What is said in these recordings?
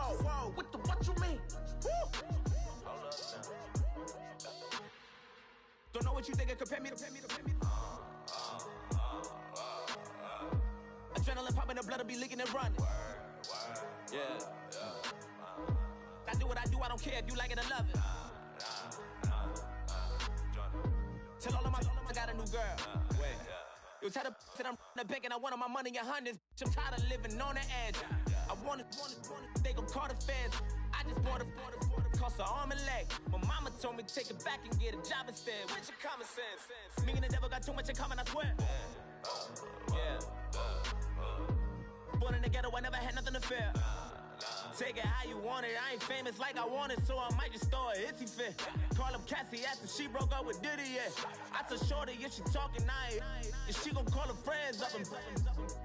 Whoa, what you mean? Woo. Hold up now. Don't know what you think, compare me to. Adrenaline popping, the blood will be leaking and running. Yeah. I do what I do, I don't care if you like it or love it. Tell all of my I got a new girl. Wait. You tell the that I'm the bank and I want my money in hundreds. I'm tired of living on the edge. I want it, they gon' call the feds. I just bought a cost an arm and leg. My mama told me take it back and get a job instead. Where's your common sense? Me and the devil got too much in common, I swear. Yeah. Born in the ghetto, I never had nothing to fear. Take it how you want it. I ain't famous like I want it, so I might just throw a hissy fit. Call up Cassie after she broke up with Diddy, yeah. I told Shorty if she talking, and she gon' call her friends up and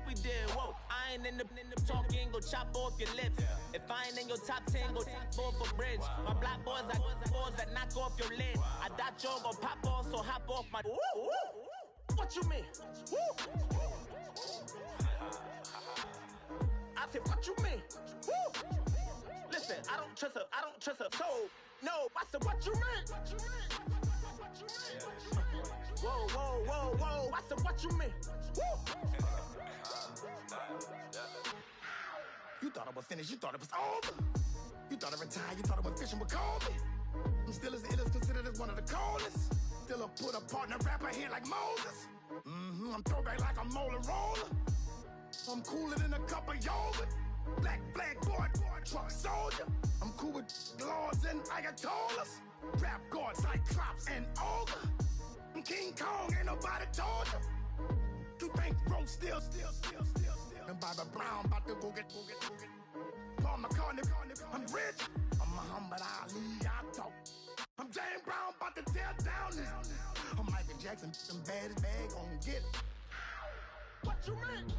we did, whoa. I ain't in the talking, go chop off your lips. If I ain't in your top 10, go top 4 for bridge. My black boys like boys that knock off your lid. I thought y'all gon' pop off, so hop off my. What you mean? I said, what you mean? Woo! Listen, I don't trust her soul. No, I said, what you mean? Whoa, I said, what you mean? Woo! You thought I was finished, you thought it was over. You thought I retired, you thought I was fishing with Kobe. I'm still as ill as considered as one of the coldest. Still a put a partner rapper here like Moses. I'm throwback like a molar roller. I'm cooler than a cup of yogurt. Black flag boy, truck soldier. I'm cool with laws and Ayatollahs. Rap god, Cyclops and Ogre. I'm King Kong, ain't nobody told you. You think Rome still. And Bobby Brown about to go get. Paul McCartney, I'm rich. I'm Muhammad Ali, I talk. I'm James Brown, about to tear down this. I'm Michael Jackson, them bad as bag, gon' get it. What you mean?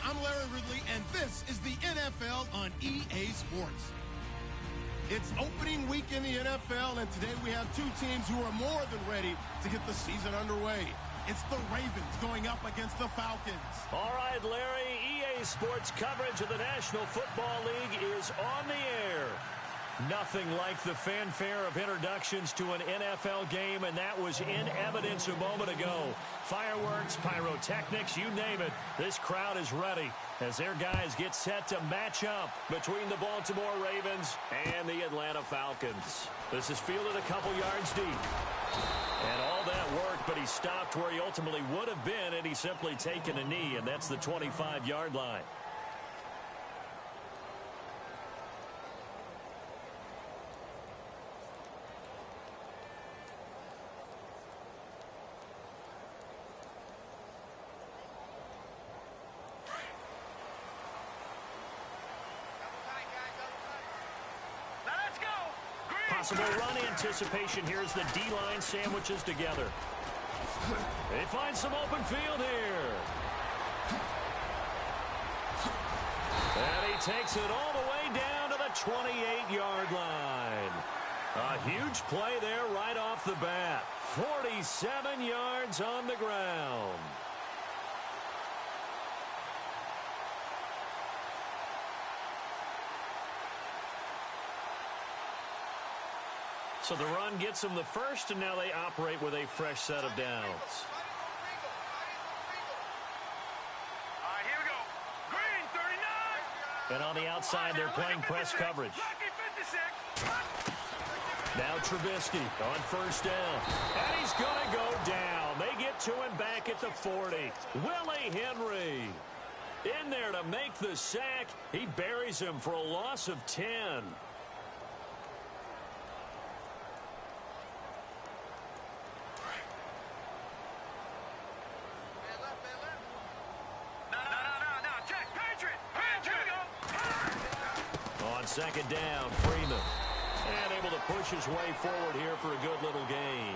I'm Larry Ridley, and this is the NFL on EA Sports. It's opening week in the NFL, and today we have two teams who are more than ready to get the season underway. It's the Ravens going up against the Falcons. All right, Larry, EA Sports coverage of the National Football League is on the air. Nothing like the fanfare of introductions to an NFL game, and that was in evidence a moment ago. Fireworks, pyrotechnics, you name it. This crowd is ready as their guys get set to match up between the Baltimore Ravens and the Atlanta Falcons. This is fielded a couple yards deep. And all that work, but he stopped where he ultimately would have been, and he's simply taken a knee, and that's the 25-yard line. Possible run anticipation. Here's the D-line sandwiches together. They find some open field here. And he takes it all the way down to the 28-yard line. A huge play there right off the bat. 47 yards on the ground. So the run gets them the first, and now they operate with a fresh set of downs. All right, here we go. Green, 39. And on the outside, they're playing press coverage. Now Trubisky on first down. And he's going to go down. They get to him back at the 40. Willie Henry in there to make the sack. He buries him for a loss of 10. second down, Freeman. And able to push his way forward here for a good little gain.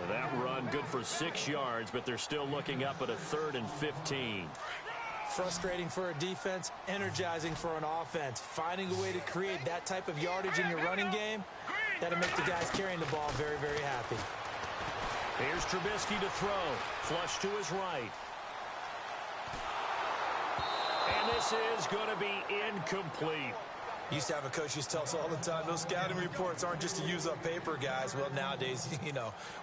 That run good for 6 yards, but they're still looking up at a 3rd and 15. Frustrating for a defense, energizing for an offense. Finding a way to create that type of yardage in your running game, that'll make the guys carrying the ball very, very happy. Here's Trubisky to throw. Flush to his right. And this is going to be incomplete. Used to have a coach used to tell us all the time, those scouting reports aren't just to use up paper, guys. Well, nowadays,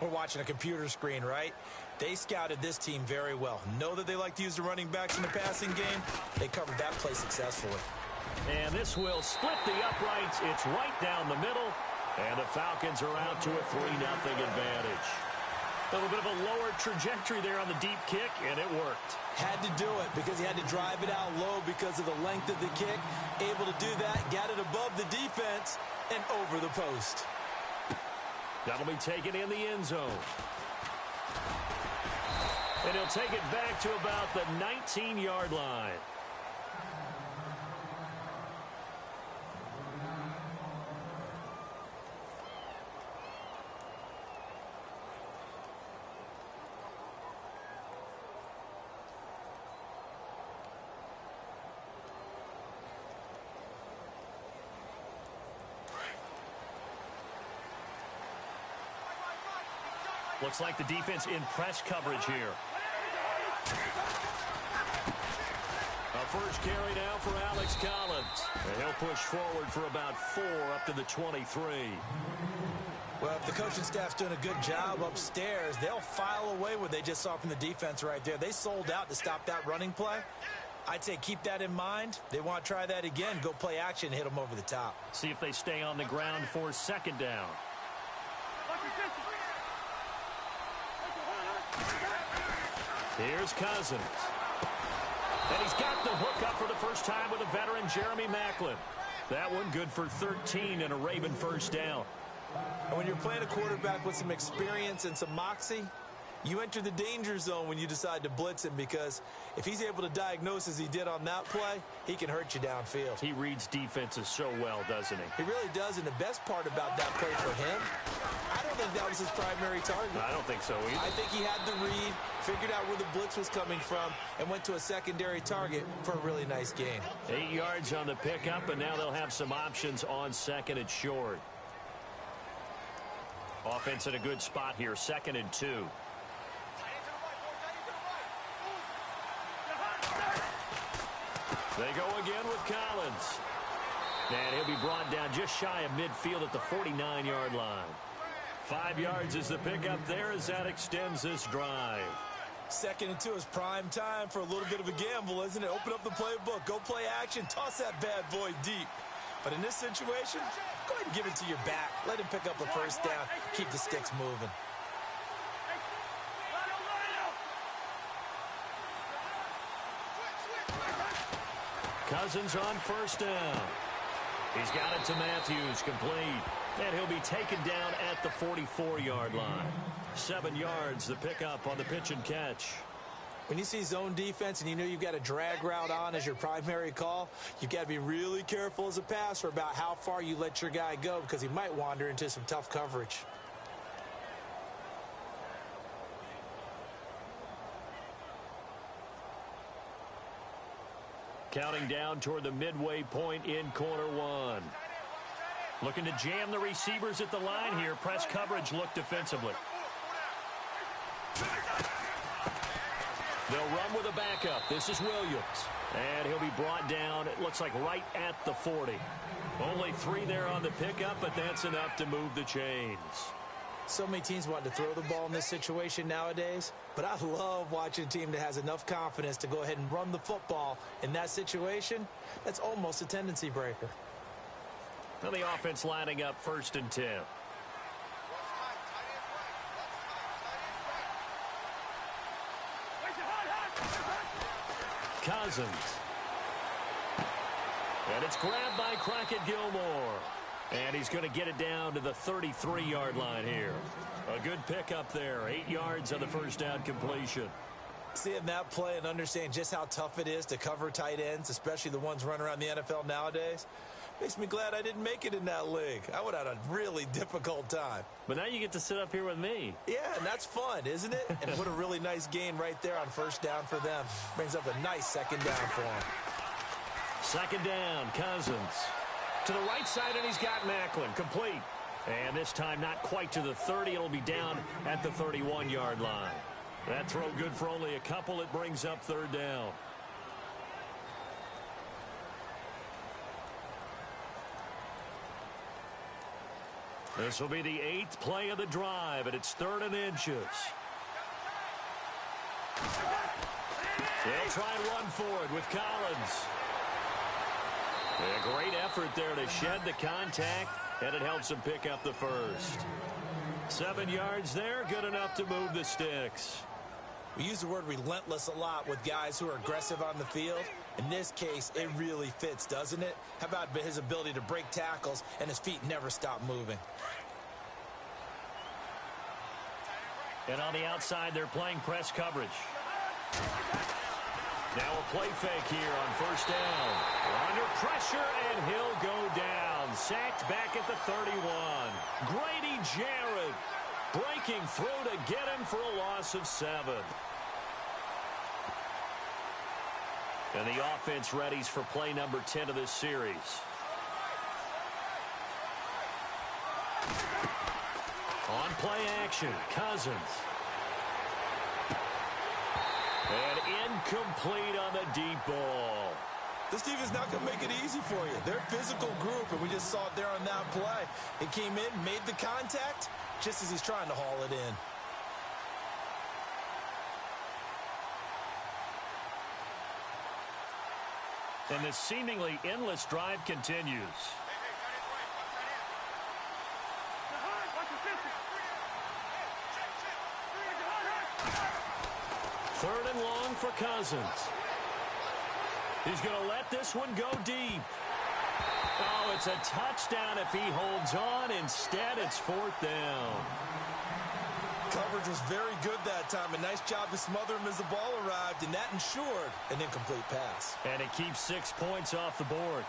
we're watching a computer screen, right? They scouted this team very well. Know that they like to use the running backs in the passing game. They covered that play successfully. And this will split the uprights. It's right down the middle. And the Falcons are out to a 3-0 advantage. A little bit of a lower trajectory there on the deep kick, and it worked. Had to do it because he had to drive it out low because of the length of the kick. Able to do that, got it above the defense, and over the post. That'll be taken in the end zone. And he'll take it back to about the 19-yard line. Looks like the defense in press coverage here. A first carry now for Alex Collins. And he'll push forward for about 4 up to the 23. Well, if the coaching staff's doing a good job upstairs, they'll file away what they just saw from the defense right there. They sold out to stop that running play. I'd say keep that in mind. They want to try that again. Go play action, hit them over the top. See if they stay on the ground for second down. Here's Cousins. And he's got the hook up for the first time with a veteran, Jeremy Maclin. That one good for 13 and a Raven first down. And when you're playing a quarterback with some experience and some moxie, you enter the danger zone when you decide to blitz him, because if he's able to diagnose as he did on that play, he can hurt you downfield. He reads defenses so well, doesn't he? He really does, and the best part about that play for him, I don't think that was his primary target. I don't think so either. I think he had the read, figured out where the blitz was coming from, and went to a secondary target for a really nice gain. 8 yards on the pickup, and now they'll have some options on second and short. Offense in a good spot here, 2nd and 2. They go again with Collins. And he'll be brought down just shy of midfield at the 49-yard line. 5 yards is the pickup there as that extends this drive. 2nd and 2 is prime time for a little bit of a gamble, isn't it? Open up the playbook, go play action, toss that bad boy deep. But in this situation, go ahead and give it to your back. Let him pick up a first down, keep the sticks moving. Cousins on first down. He's got it to Matthews, complete. And he'll be taken down at the 44-yard line. 7 yards, the pickup on the pitch and catch. When you see zone defense and you know you've got a drag route on as your primary call, you've got to be really careful as a passer about how far you let your guy go, because he might wander into some tough coverage. Counting down toward the midway point in quarter one. Looking to jam the receivers at the line here. Press coverage look defensively. They'll run with a backup. This is Williams. And he'll be brought down, it looks like right at the 40. Only 3 there on the pickup, but that's enough to move the chains. So many teams want to throw the ball in this situation nowadays, but I love watching a team that has enough confidence to go ahead and run the football in that situation. That's almost a tendency breaker. Now the offense lining up 1st and 10. Cousins. And it's grabbed by Crockett Gilmore. And he's going to get it down to the 33-yard line here. A good pickup there. 8 yards on the first down completion. Seeing that play and understand just how tough it is to cover tight ends, especially the ones running around the NFL nowadays, Makes me glad I didn't make it in that league. I would have had a really difficult time. But now you get to sit up here with me. Yeah, and that's fun, isn't it? And put a really nice gain right there on first down for them. Brings up a nice second down for them. Second down, Cousins. To the right side, and he's got Macklin. Complete. And this time not quite to the 30. It'll be down at the 31-yard line. That throw good for only a couple. It brings up third down. This will be the 8th play of the drive, and it's 3rd and inches. They'll try and run for it with Collins. A great effort there to shed the contact, and it helps him pick up the first. 7 yards there, good enough to move the sticks. We use the word relentless a lot with guys who are aggressive on the field. In this case, it really fits, doesn't it? How about his ability to break tackles and his feet never stop moving? And on the outside, they're playing press coverage. Now a play fake here on first down. Under pressure, and he'll go down. Sacked back at the 31. Grady Jarrett breaking through to get him for a loss of 7. And the offense readies for play number 10 of this series. On play action, Cousins. And incomplete on the deep ball. This defense is not going to make it easy for you. They're a physical group, and we just saw it there on that play. It came in, made the contact, just as he's trying to haul it in. And this seemingly endless drive continues. 3rd and long for Cousins. He's going to let this one go deep. Oh, it's a touchdown if he holds on. Instead, it's 4th down. Coverage was very good that time. A nice job to smother him as the ball arrived, and that ensured an incomplete pass. And it keeps 6 points off the board.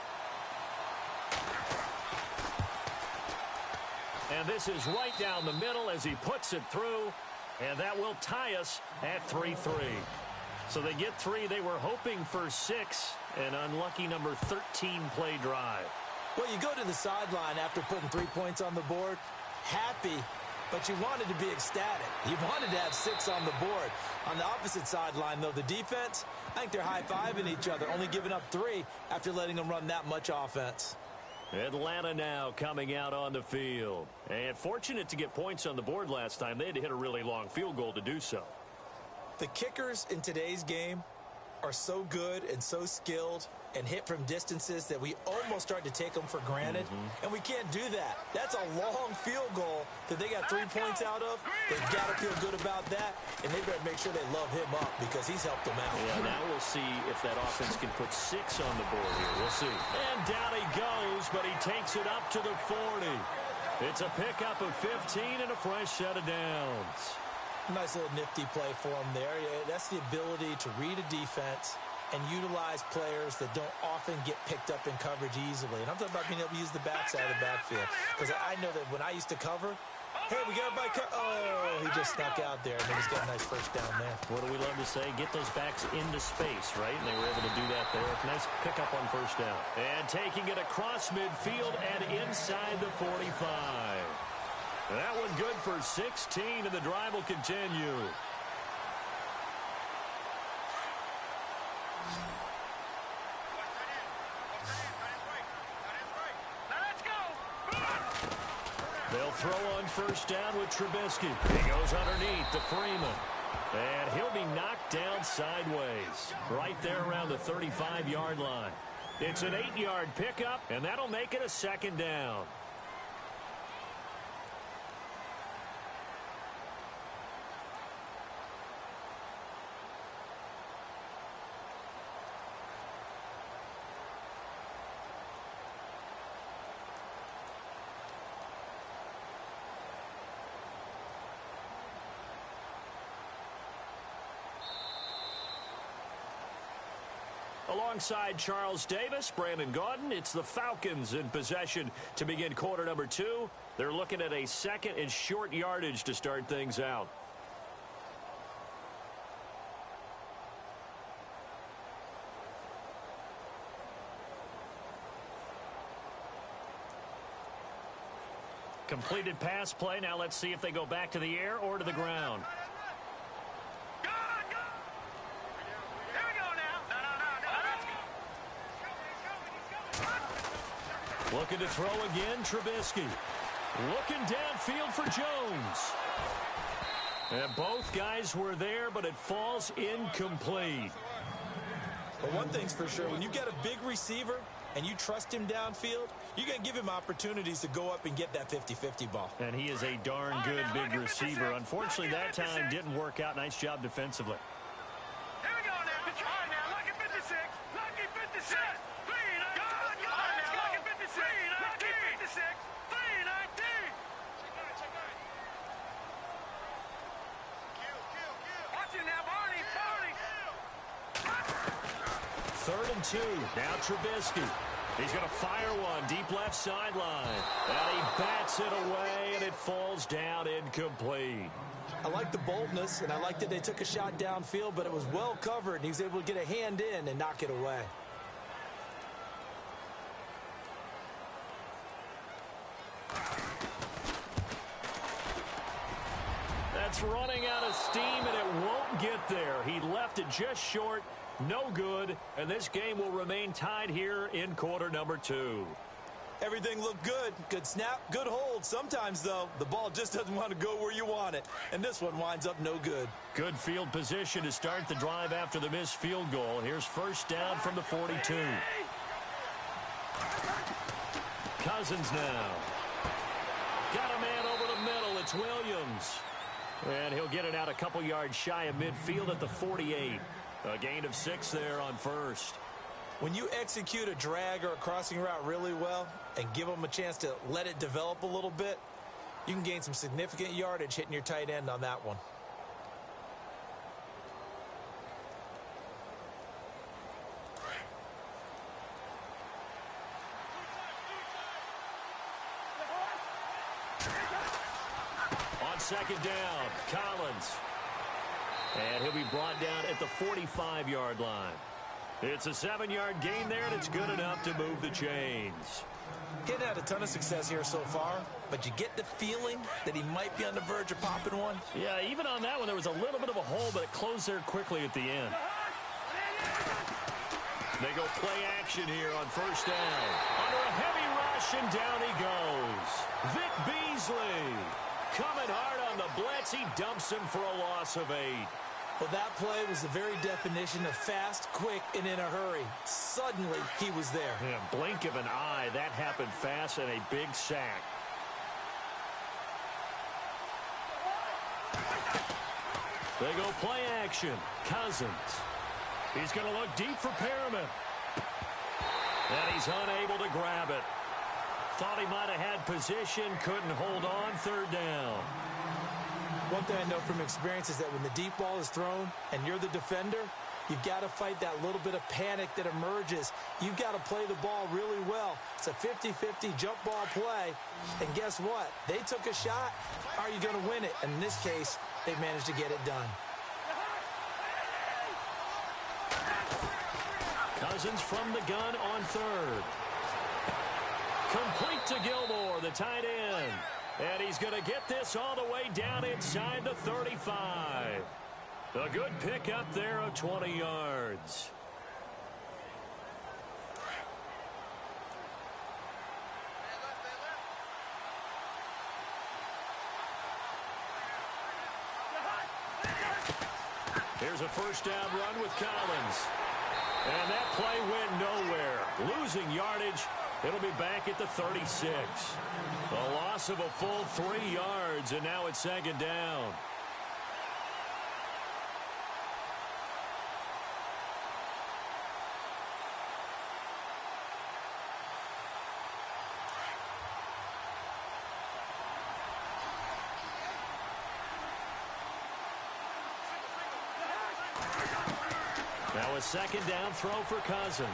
And this is right down the middle as he puts it through. And that will tie us at 3-3. So they get 3. They were hoping for 6. An unlucky number 13 play drive. Well, you go to the sideline after putting 3 points on the board, happy, but you wanted to be ecstatic. You wanted to have 6 on the board. On the opposite sideline, though, the defense, I think they're high-fiving each other, only giving up 3 after letting them run that much offense. Atlanta now coming out on the field. And fortunate to get points on the board last time. They had to hit a really long field goal to do so. The kickers in today's game are so good and so skilled and hit from distances that we almost start to take them for granted. And we can't do that. That's a long field goal that they got 3 points out of. They've got to feel good about that, and they better make sure they love him up because he's helped them out. Yeah, now we'll see if that offense can put 6 on the board here. We'll see. And down he goes, but he takes it up to the 40. It's a pickup of 15 and a fresh set of downs. Nice little nifty play for him there. That's the ability to read a defense and utilize players that don't often get picked up in coverage easily. And I'm talking about being able to use the backside of the backfield. Because I know that when I used to cover, hey, we got everybody oh, he just snuck out there, and then he's got a nice first down there. What do we love to say? Get those backs into space, right? And they were able to do that there. Nice pickup on first down. And taking it across midfield and inside the 45. That one good for 16, and the drive will continue. They'll throw on first down with Trubisky. He goes underneath to Freeman. And he'll be knocked down sideways. Right there around the 35-yard line. It's an 8-yard pickup, and that'll make it a second down. Alongside Charles Davis, Brandon Gaudin, it's the Falcons in possession to begin quarter number 2. They're looking at a second and short yardage to start things out. Completed pass play. Now let's see if they go back to the air or to the ground. Looking to throw again, Trubisky. Looking downfield for Jones. And both guys were there, but it falls incomplete. But one thing's for sure, when you get a big receiver and you trust him downfield, you're going to give him opportunities to go up and get that 50-50 ball. And he is a darn good big receiver. Unfortunately, that time didn't work out. Nice job defensively. Here we go now. Try now. Lucky 56. Lucky 56. 319. Lucky 56. 319. 319. Watch it now, Barney. Third and 2. Now Trubisky. He's going to fire one deep left sideline. And he bats it away, and it falls down incomplete. I like the boldness, and I like that they took a shot downfield, but it was well covered, and he was able to get a hand in and knock it away. That's running out of steam, and it won't get there. He left it just short. No good, and this game will remain tied here in quarter number 2. Everything looked good. Good snap, good hold. Sometimes, though, the ball just doesn't want to go where you want it, and this one winds up no good. Good field position to start the drive after the missed field goal. Here's first down from the 42. Cousins now. Got a man over the middle. It's Williams. And he'll get it out a couple yards shy of midfield at the 48. A gain of 6 there on first. When you execute a drag or a crossing route really well and give them a chance to let it develop a little bit, you can gain some significant yardage hitting your tight end on that one. On second down, Collins. And he'll be brought down at the 45-yard line. It's a 7-yard gain there, and it's good enough to move the chains. He hadn't had a ton of success here so far, but you get the feeling that he might be on the verge of popping one. Yeah, even on that one, there was a little bit of a hole, but it closed there quickly at the end. They go play action here on first down. Under a heavy rush, and down he goes. Vic Beasley coming hard on the blitz. He dumps him for a loss of 8. Well, that play was the very definition of fast, quick, and in a hurry. Suddenly, he was there. Yeah, blink of an eye. That happened fast, and a big sack. They go play action. Cousins. He's going to look deep for Perriman. And he's unable to grab it. Thought he might have had position, couldn't hold on. Third down. One thing I know from experience is that when the deep ball is thrown and you're the defender, you've got to fight that little bit of panic that emerges. You've got to play the ball really well. It's a 50-50 jump ball play. And guess what? They took a shot. Are you going to win it? And in this case, they managed to get it done. Cousins from the gun on third. Complete to Gilmore, the tight end. And he's going to get this all the way down inside the 35. A good pickup there of 20 yards. Here's a first down run with Collins. And that play went nowhere. Losing yardage. It'll be back at the 36. A loss of a full 3 yards, and now it's second down. Now So a second down throw for Cousins.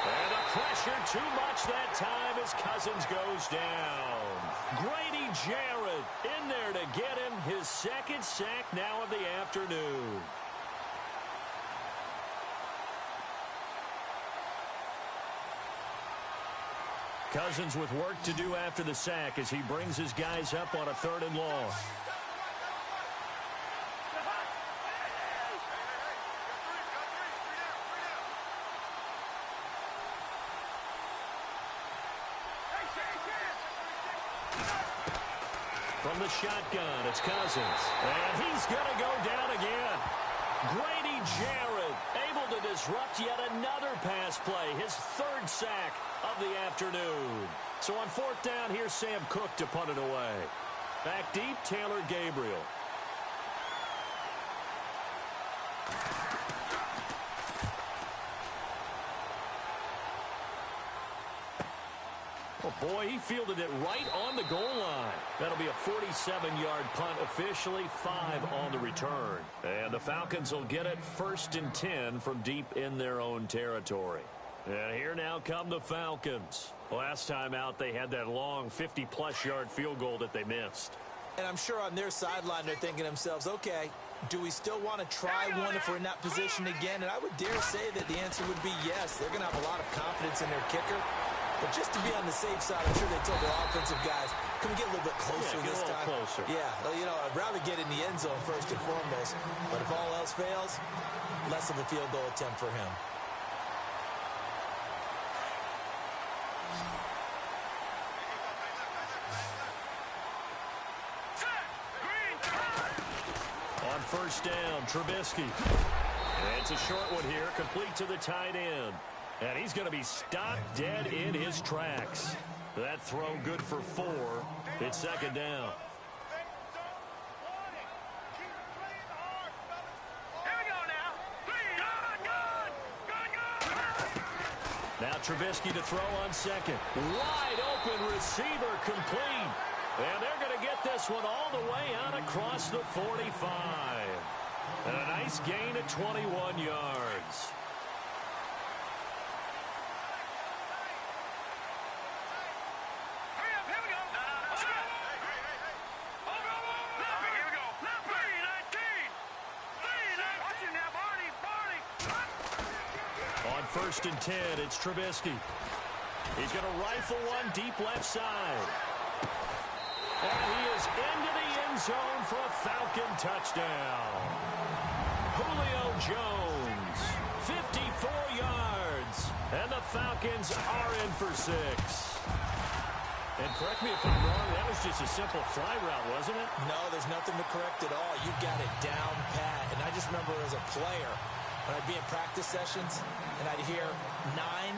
And the pressure too much that time as Cousins goes down. Grady Jarrett in there to get him his second sack now of the afternoon. Cousins with work to do after the sack as he brings his guys up on a 3rd and long. From the shotgun, it's Cousins. And he's going to go down again. Grady Jarrett able to disrupt yet another pass play. His 3rd sack of the afternoon. So on 4th down, here's Sam Cook to punt it away. Back deep, Taylor Gabriel. Oh, boy, he fielded it right on the goal line. That'll be a 47-yard punt, officially 5 on the return. And the Falcons will get it 1st and 10 from deep in their own territory. And here now come the Falcons. Last time out, they had that long 50-plus yard field goal that they missed. And I'm sure on their sideline, they're thinking to themselves, okay, do we still want to try one if we're in that position again? And I would dare say that the answer would be yes. They're going to have a lot of confidence in their kicker. But just to be on the safe side, I'm sure they told their offensive guys, can we get a little bit closer this time? Closer. Yeah, you know, I'd rather get in the end zone first and foremost. But if all else fails, less of a field goal attempt for him. On 1st down, Trubisky. And it's a short one here, complete to the tight end. And he's going to be stopped dead in his tracks. That throw good for 4. It's 2nd down. Here we go now. Good. Now Trubisky to throw on 2nd. Wide open receiver complete. And they're going to get this one all the way out across the 45. And a nice gain of 21 yards. On 1st and 10, it's Trubisky. He's going to rifle one deep left side. And he is into the end zone for a Falcon touchdown. Julio Jones, 54 yards. And the Falcons are in for 6. And correct me if I'm wrong, that was just a simple fly route, wasn't it? No, there's nothing to correct at all. You've got it down pat. And I just remember as a player, when I'd be in practice sessions and I'd hear 9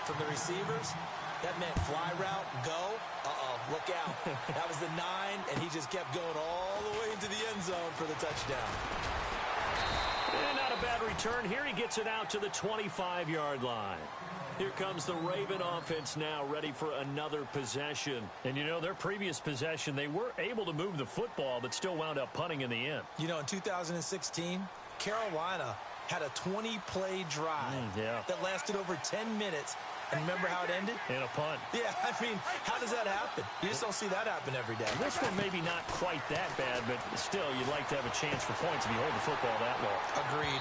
from the receivers, that meant fly route, go, look out. That was the 9, and he just kept going all the way into the end zone for the touchdown. And not a bad return. Here he gets it out to the 25-yard line. Here comes the Raven offense now, ready for another possession. And, you know, their previous possession, they were able to move the football, but still wound up punting in the end. You know, in 2016, Carolina had a 20-play drive that lasted over 10 minutes. And remember how it ended? In a punt. Yeah, I mean, how does that happen? You just don't see that happen every day. This one maybe not quite that bad, but still, you'd like to have a chance for points if you hold the football that long. Agreed.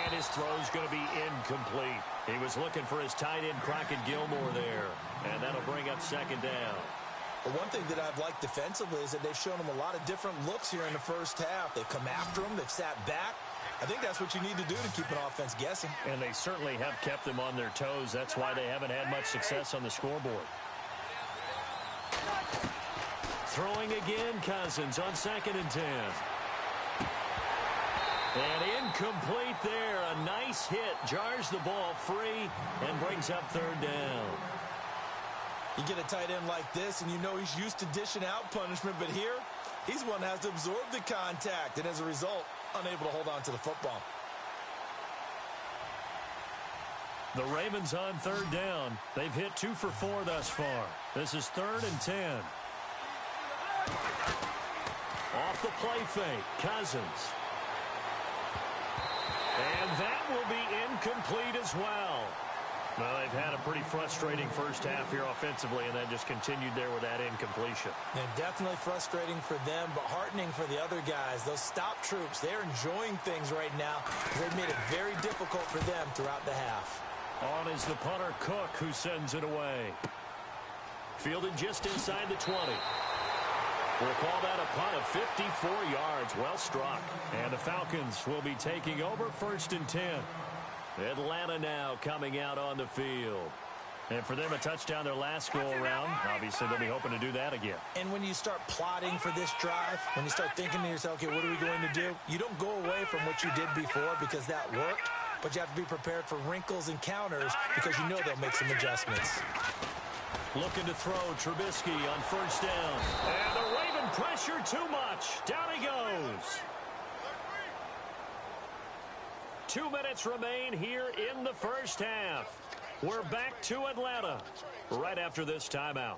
And his throw's going to be incomplete. He was looking for his tight end, Crockett Gilmore, there. And that'll bring up 2nd down. But one thing that I've liked defensively is that they've shown him a lot of different looks here in the first half. They've come after him. They've sat back. I think that's what you need to do to keep an offense guessing. And they certainly have kept them on their toes. That's why they haven't had much success on the scoreboard. Throwing again, Cousins on 2nd and 10. And incomplete there. A nice hit. Jars the ball free and brings up 3rd down. You get a tight end like this, and you know he's used to dishing out punishment. But here, he's one that has to absorb the contact. And as a result, unable to hold on to the football. The Ravens on 3rd down. They've hit 2 for 4 thus far. This is 3rd and 10. Off the play fake, Cousins. And that will be incomplete as well. Well, they've had a pretty frustrating first half here offensively, and then just continued there with that incompletion. And definitely frustrating for them, but heartening for the other guys. Those stop troops, they're enjoying things right now. They've made it very difficult for them throughout the half. On is the punter, Cook, who sends it away. Fielded just inside the 20. We'll call that a punt of 54 yards. Well struck. And the Falcons will be taking over 1st and 10. Atlanta now coming out on the field. And for them, a touchdown their last go-around. Obviously, they'll be hoping to do that again. And when you start plotting for this drive, when you start thinking to yourself, okay, what are we going to do? You don't go away from what you did before because that worked, but you have to be prepared for wrinkles and counters because you know they'll make some adjustments. Looking to throw Trubisky on 1st down. And the Raven pressure too much. Down he goes. 2 minutes remain here in the first half. We're back to Atlanta right after this timeout.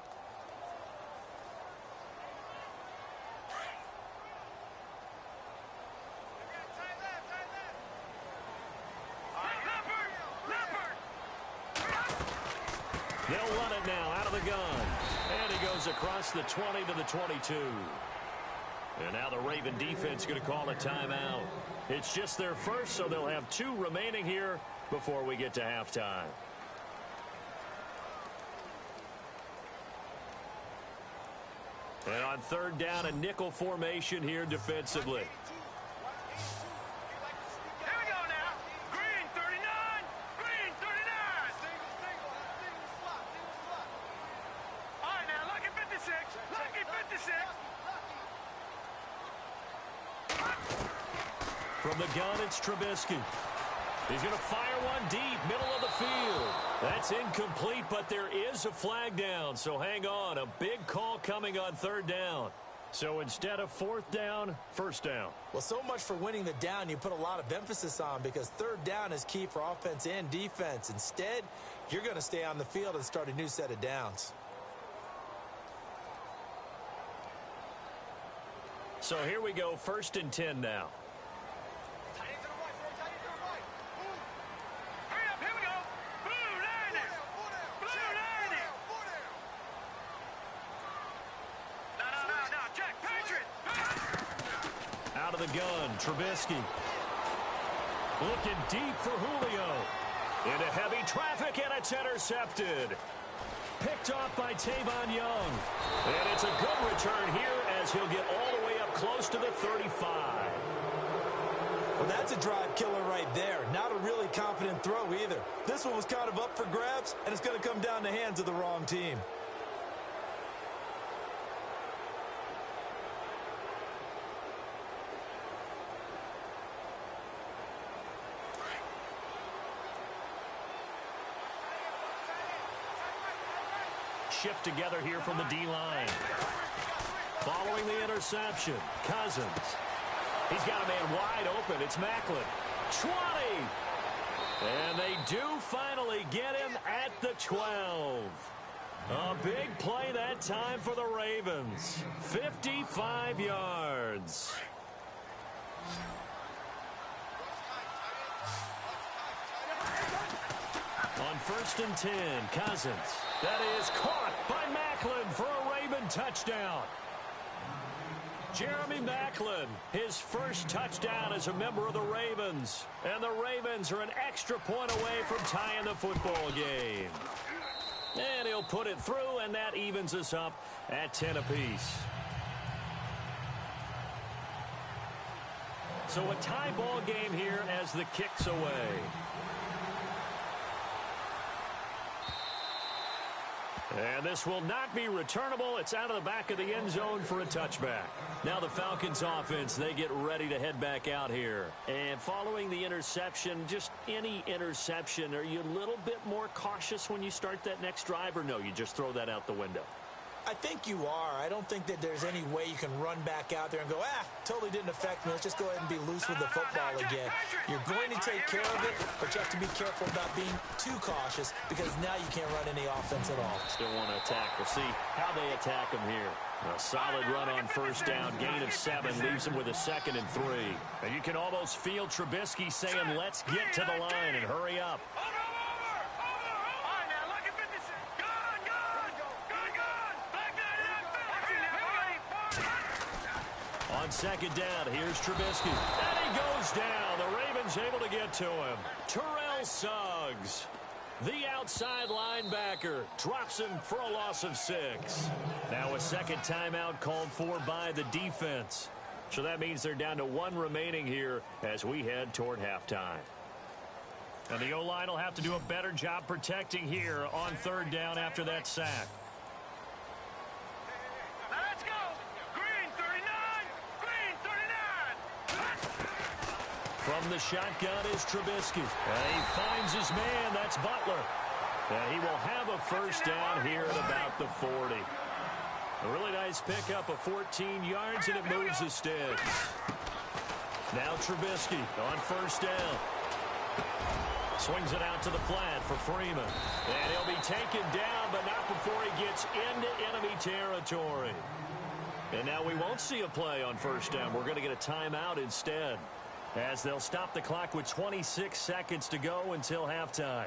They'll run it now out of the gun. And he goes across the 20 to the 22. And now the Raven defense going to call a timeout. It's just their first, so they'll have 2 remaining here before we get to halftime. And on 3rd down, a nickel formation here defensively. Here we go now. Green 39. Green 39. All right now, lucky 56. Lucky 56. From the gun, it's Trubisky. He's going to fire one deep, middle of the field. That's incomplete, but there is a flag down, so hang on. A big call coming on 3rd down. So instead of 4th down, 1st down. Well, so much for winning the down you put a lot of emphasis on because 3rd down is key for offense and defense. Instead, you're going to stay on the field and start a new set of downs. So here we go, 1st and 10 now. Out of the gun, Trubisky. Looking deep for Julio. Into heavy traffic, and it's intercepted. Picked off by Tavon Young. And it's a good return here as he'll get all the way up close to the 35. Well, that's a drive killer right there. Not a really confident throw either. This one was kind of up for grabs, and it's going to come down the hands of the wrong team. Shift together here from the D-line. Following the interception, Cousins. He's got a man wide open. It's Macklin. 20. And they do finally get him at the 12. A big play that time for the Ravens. 55 yards. On 1st and 10, Cousins. That is caught by Macklin for a Raven touchdown. Jeremy Macklin, his first touchdown as a member of the Ravens. And the Ravens are an extra point away from tying the football game. And he'll put it through, and that evens us up at 10 apiece. So a tie ball game here as the kick's away. And this will not be returnable. It's out of the back of the end zone for a touchback. Now the Falcons offense, they get ready to head back out here. And following the interception, just any interception, are you a little bit more cautious when you start that next drive, or no, you just throw that out the window? I think you are. I don't think that there's any way you can run back out there and go, totally didn't affect me. Let's just go ahead and be loose with the football again. You're going to take care of it, but you have to be careful about being too cautious because now you can't run any offense at all. Still want to attack. We'll see how they attack them here. A solid run on first down, gain of 7, leaves him with a 2nd and 3. And you can almost feel Trubisky saying, let's get to the line and hurry up. On 2nd down, here's Trubisky. And he goes down. The Ravens able to get to him. Terrell Suggs, the outside linebacker, drops him for a loss of 6. Now a second timeout called for by the defense. So that means they're down to 1 remaining here as we head toward halftime. And the O-line will have to do a better job protecting here on 3rd down after that sack. Let's go! Green 39! Green 39! From the shotgun is Trubisky. And he finds his man. That's Butler. And he will have a first down here at about the 40. A really nice pickup of 14 yards, and it moves the sticks. Now Trubisky on first down. Swings it out to the flat for Freeman. And he'll be taken down, but not before he gets into enemy territory. And now we won't see a play on first down. We're going to get a timeout instead, as they'll stop the clock with 26 seconds to go until halftime.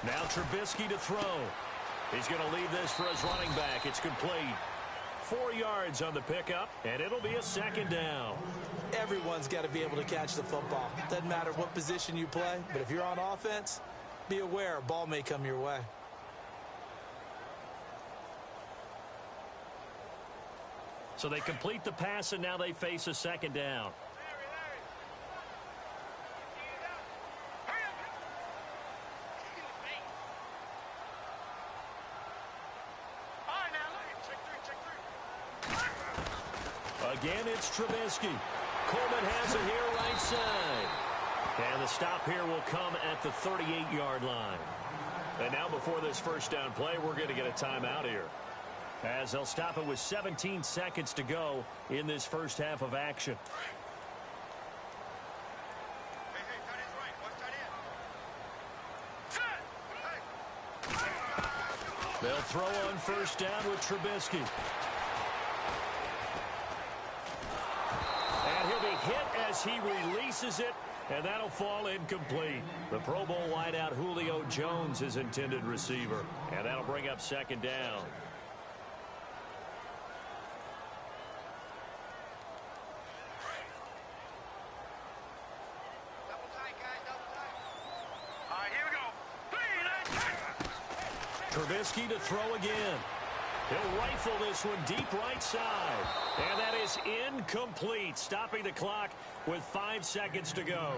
Now Trubisky to throw. He's going to leave this for his running back. It's complete. 4 yards on the pickup, and it'll be a 2nd down. Everyone's got to be able to catch the football. Doesn't matter what position you play, but if you're on offense, be aware a ball may come your way. So they complete the pass, and now they face a 2nd down. Again, it's Trubisky. Coleman has it here right side. And the stop here will come at the 38-yard line. And now before this first down play, we're going to get a timeout here, as they'll stop it with 17 seconds to go in this first half of action. They'll throw on first down with Trubisky. And he'll be hit as he releases it, and that'll fall incomplete. The Pro Bowl wideout Julio Jones, his intended receiver. And that'll bring up 2nd down. Trubisky to throw again. He'll rifle this one deep right side. And that is incomplete, stopping the clock with 5 seconds to go.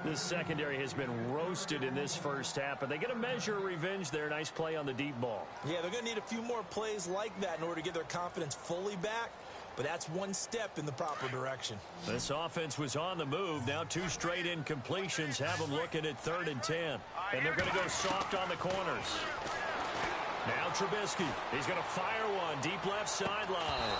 This secondary has been roasted in this first half, but they get a measure of revenge there. Nice play on the deep ball. Yeah, they're going to need a few more plays like that in order to get their confidence fully back, but that's one step in the proper direction. This offense was on the move. Now 2 straight incompletions have them looking at 3rd and 10. And they're going to go soft on the corners. Now Trubisky. He's going to fire one deep left sideline.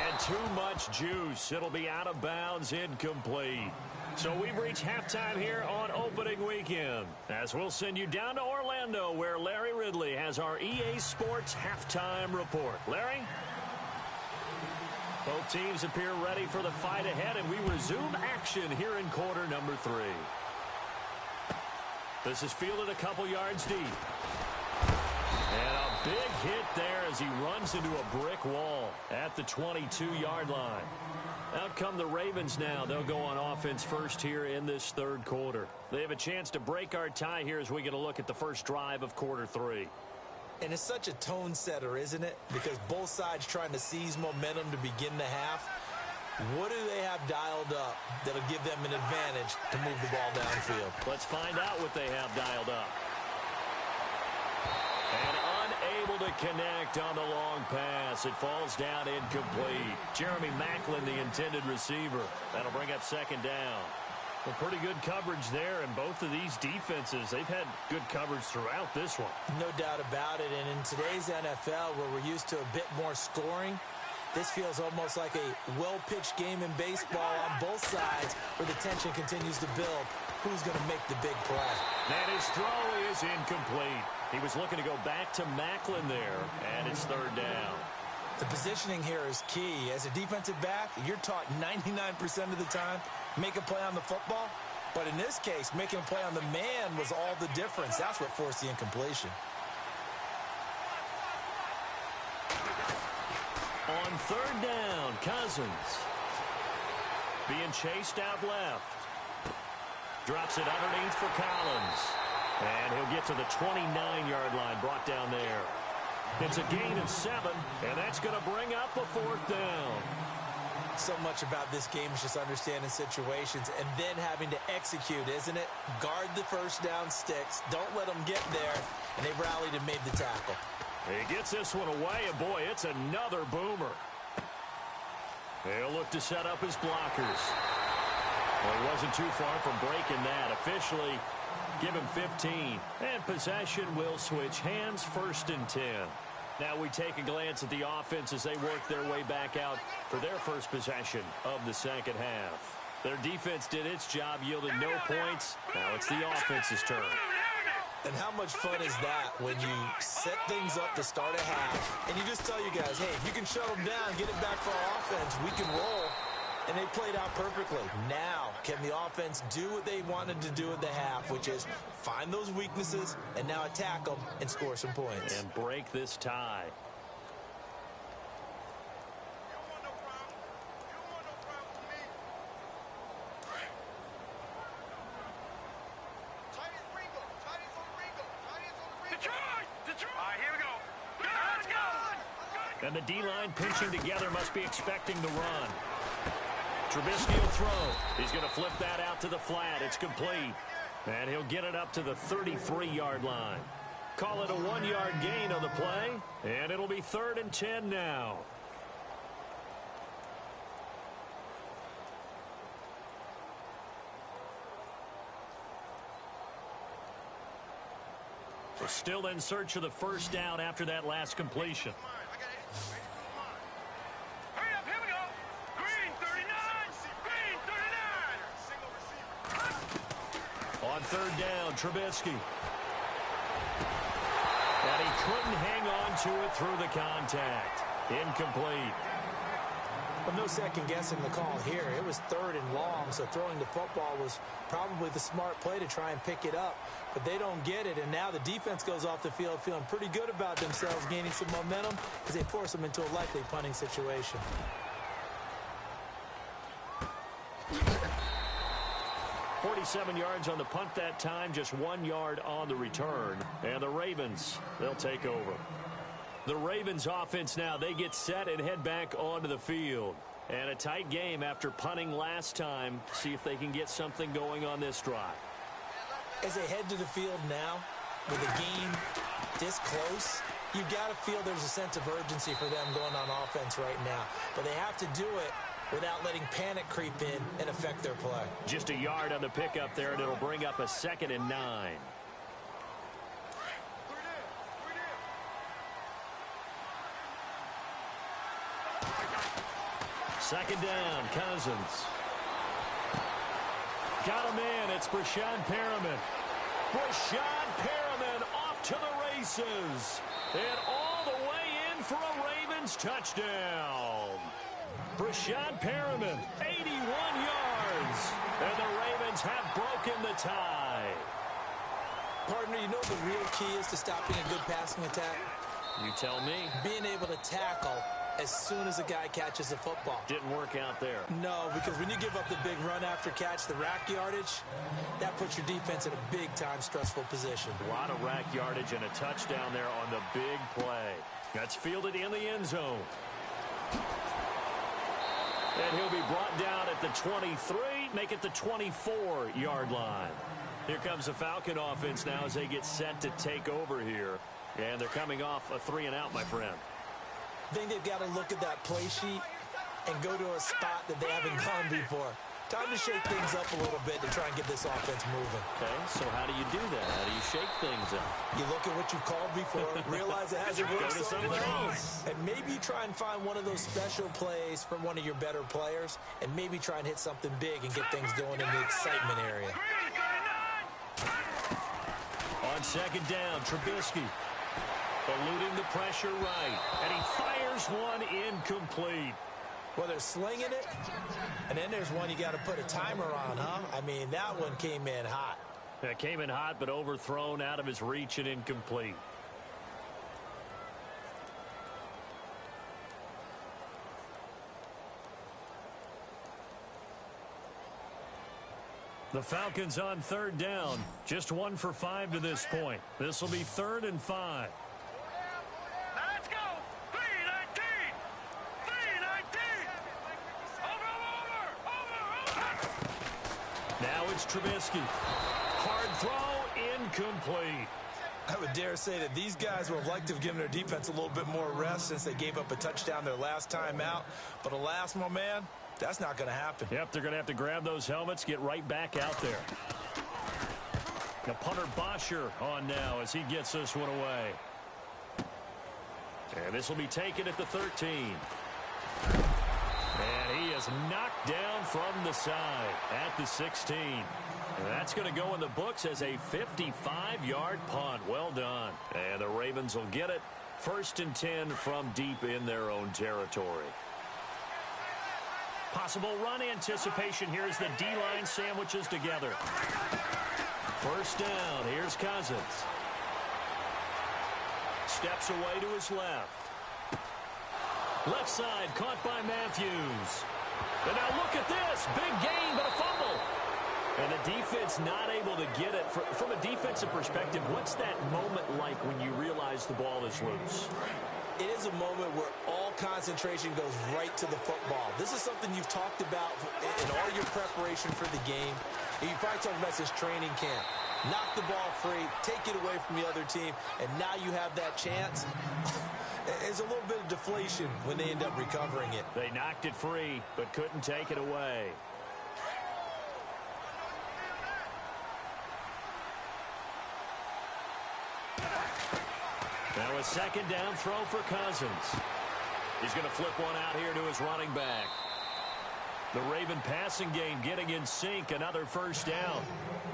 And too much juice. It'll be out of bounds, incomplete. So we've reached halftime here on opening weekend, as we'll send you down to Orlando, where Larry Ridley has our EA Sports halftime report. Larry? Both teams appear ready for the fight ahead, and we resume action here in quarter number 3. This is fielded a couple yards deep. And a big hit there as he runs into a brick wall at the 22-yard line. Out come the Ravens now. They'll go on offense first here in this 3rd quarter. They have a chance to break our tie here as we get a look at the first drive of quarter 3. And it's such a tone setter, isn't it? Because both sides trying to seize momentum to begin the half. What do they have dialed up that'll give them an advantage to move the ball downfield? Let's find out what they have dialed up. And unable to connect on the long pass. It falls down incomplete. Jeremy Maclin, the intended receiver. That'll bring up 2nd down. Well, pretty good coverage there, and both of these defenses, they've had good coverage throughout this one. No doubt about it, and in today's NFL, where we're used to a bit more scoring, this feels almost like a well-pitched game in baseball on both sides where the tension continues to build. Who's going to make the big play? And his throw is incomplete. He was looking to go back to Macklin there, and it's third down. The positioning here is key. As a defensive back, you're taught 99% of the time, make a play on the football. But in this case, making a play on the man was all the difference. That's what forced the incompletion. On third down, Cousins. Being chased out left. Drops it underneath for Collins. And he'll get to the 29-yard line, brought down there. It's a gain of 7, and that's going to bring up a fourth down. So much about this game is just understanding situations and then having to execute, isn't it? Guard the first down sticks. Don't let them get there. And they rallied and made the tackle. He gets this one away, and boy, it's another boomer. They'll look to set up his blockers. Well, he wasn't too far from breaking that. Officially, give him 15. And possession will switch hands, 1st and 10. Now we take a glance at the offense as they work their way back out for their first possession of the second half. Their defense did its job, yielded no points. Now it's the offense's turn. And how much fun is that when you set things up to start a half and you just tell you guys, hey, if you can shut them down, get it back for our offense, we can roll. And they played out perfectly. Now, can the offense do what they wanted to do at the half, which is find those weaknesses and now attack them and score some points. And break this tie. And the D-line pinching together must be expecting the run. Trubisky will throw. He's going to flip that out to the flat. It's complete. And he'll get it up to the 33-yard line. Call it a 1-yard gain on the play. And it'll be 3rd and 10 now. We're still in search of the first down after that last completion. On third down, Trubisky. And he couldn't hang on to it through the contact. Incomplete. Well, no second guessing the call here. It was 3rd and long, so throwing the football was probably the smart play to try and pick it up. But they don't get it, and now the defense goes off the field feeling pretty good about themselves, gaining some momentum as they force them into a likely punting situation. 47 yards on the punt that time, just 1 yard on the return. And the Ravens, they'll take over. The Ravens offense now, they get set and head back onto the field. And a tight game after punting last time. See if they can get something going on this drive. As they head to the field now, with a game this close, you got to feel there's a sense of urgency for them going on offense right now. But they have to do it without letting panic creep in and affect their play. Just a yard on the pickup there, and it'll bring up a 2nd and 9. Second down, Cousins. Got him in. It's Brashad Perriman. Brashad Perriman off to the races. And all the way in for a Ravens touchdown. Brashad Perriman, 81 yards. And the Ravens have broken the tie. Partner, you know the real key is to stopping a good passing attack? You tell me. Being able to tackle as soon as a guy catches the football. Didn't work out there. No, because when you give up the big run after catch, the rack yardage, that puts your defense in a big-time stressful position. A lot of rack yardage and a touchdown there on the big play. That's fielded in the end zone. And he'll be brought down at the 23, make it the 24-yard line. Here comes the Falcon offense now as they get set to take over here. And they're coming off a 3-and-out, my friend. I think they've got to look at that play sheet and go to a spot that they haven't gone before. Time to shake things up a little bit to try and get this offense moving. Okay, so how do you do that? How do you shake things up? You look at what you've called before, realize it hasn't worked, go to something else. and maybe you try and find one of those special plays from one of your better players, and maybe try and hit something big and get things going in the excitement area. On second down, Trubisky eluding the pressure right, and he fires one incomplete. Well, they're slinging it, and then there's one you got to put a timer on, huh? I mean, that one came in hot. It came in hot, but overthrown, out of his reach and incomplete. The Falcons on third down. Just 1 for 5 to this point. This will be 3rd and 5. Let's go. 319. 319. Over. Now it's Trubisky. Hard throw, incomplete. I would dare say that these guys would have liked to have given their defense a little bit more rest since they gave up a touchdown their last time out. But alas, my man, that's not going to happen. Yep, they're going to have to grab those helmets, get right back out there. The punter Bosher on now as he gets this one away. And this will be taken at the 13. And he is knocked down from the side at the 16. And that's going to go in the books as a 55-yard punt. Well done. And the Ravens will get it. 1st and 10 from deep in their own territory. Possible run anticipation here as the D-line sandwiches together. 1st down. Here's Cousins. Steps away to his left. Left side caught by Matthews. And now look at this. Big gain, but a fumble. And the defense not able to get it. From a defensive perspective, what's that moment like when you realize the ball is loose? It is a moment where all concentration goes right to the football. This is something you've talked about in all your preparation for the game. You probably talked about since training camp. Knock the ball free, take it away from the other team, and now you have that chance. There's a little bit of deflation when they end up recovering it. They knocked it free, but couldn't take it away. Now a 2nd down throw for Cousins. He's going to flip one out here to his running back. The Raven passing game getting in sync. Another 1st down.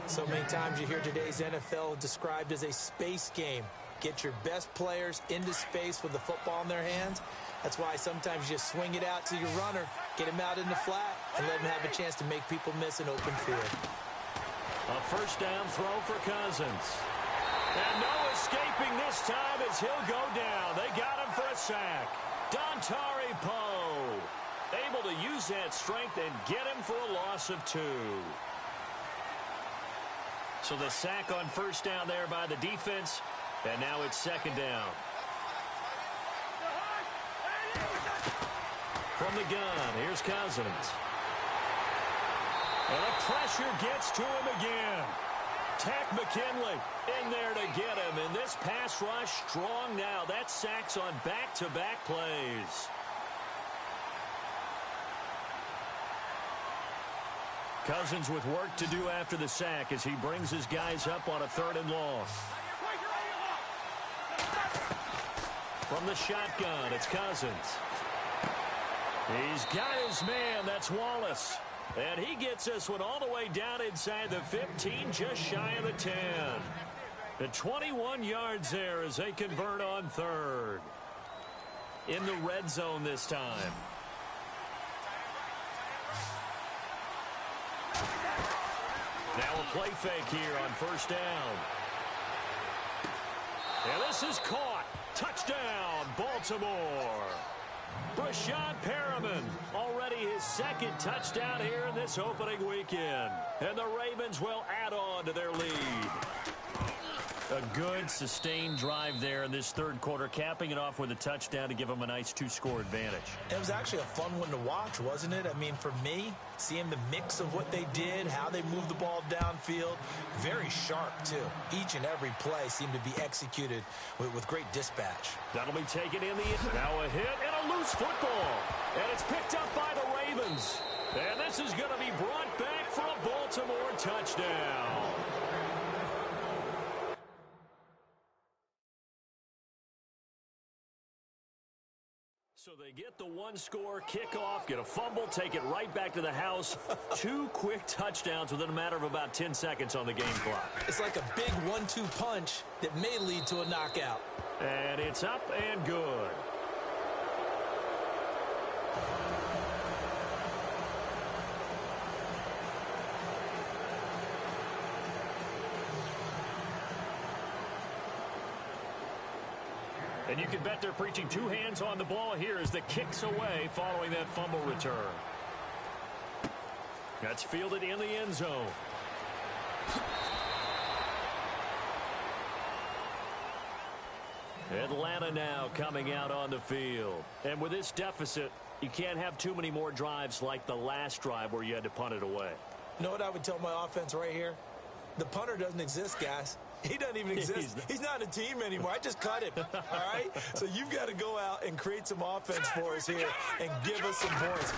So many times you hear today's NFL described as a space game. Get your best players into space with the football in their hands. That's why sometimes you just swing it out to your runner, get him out in the flat, and let him have a chance to make people miss an open field. A 1st down throw for Cousins. And no escaping this time as he'll go down. They got him for a sack. Dontari Poe able to use that strength and get him for a loss of 2. So the sack on 1st down there by the defense. And now it's 2nd down. From the gun, here's Cousins. And the pressure gets to him again. Tack McKinley in there to get him. And this pass rush strong now. That sacks on back-to-back plays. Cousins with work to do after the sack as he brings his guys up on a 3rd and long. From the shotgun, it's Cousins. He's got his man. That's Wallace. And he gets this one all the way down inside the 15, just shy of the 10. The 21 yards there as they convert on 3rd. In the red zone this time. Now a play fake here on 1st down. And this is caught. Touchdown, Baltimore. Brashad Perriman, already his 2nd touchdown here in this opening weekend. And the Ravens will add on to their lead. A good, sustained drive there in this 3rd quarter, capping it off with a touchdown to give them a nice 2-score advantage. It was actually a fun one to watch, wasn't it? I mean, for me, seeing the mix of what they did, how they moved the ball downfield, very sharp, too. Each and every play seemed to be executed with great dispatch. That'll be taken in the... Now a hit and a loose football. And it's picked up by the Ravens. And this is going to be brought So they get the one-score kickoff, get a fumble, take it right back to the house. 2 quick touchdowns within a matter of about 10 seconds on the game clock. It's like a big 1-2 punch that may lead to a knockout. And it's up and good. And you can bet they're preaching 2 hands on the ball here as the kick's away following that fumble return. That's fielded in the end zone. Atlanta now coming out on the field. And with this deficit, you can't have too many more drives like the last drive where you had to punt it away. You know what I would tell my offense right here? The punter doesn't exist, guys. He doesn't even exist. He's not a team anymore. I just cut him, all right? So you've got to go out and create some offense for us here and give us some points.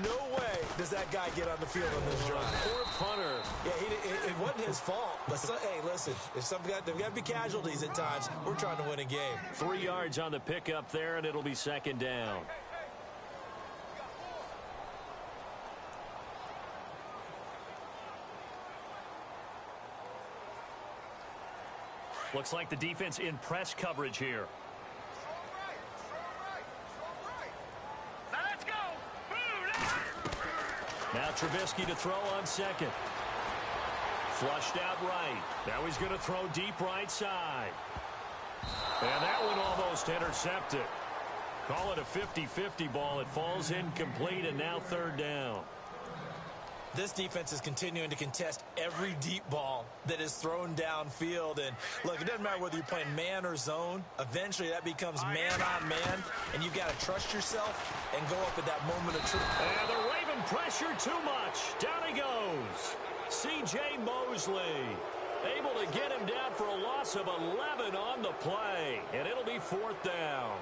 No way does that guy get on the field on this drive. Poor punter. Yeah, it wasn't his fault. But hey, listen, there's got to be casualties at times. We're trying to win a game. 3 yards on the pickup there, and it'll be second down. Looks like the defense in press coverage here. Now let's go. Now Trubisky to throw on second. Flushed out right. Now he's going to throw deep right side. And that one almost intercepted. Call it a 50-50 ball. It falls incomplete, and now third down. This defense is continuing to contest every deep ball that is thrown downfield. And, look, it doesn't matter whether you're playing man or zone. Eventually, that becomes man-on-man, and you've got to trust yourself and go up at that moment of truth. And the Raven pressure too much. Down he goes. C.J. Mosley able to get him down for a loss of 11 on the play. And it'll be fourth down.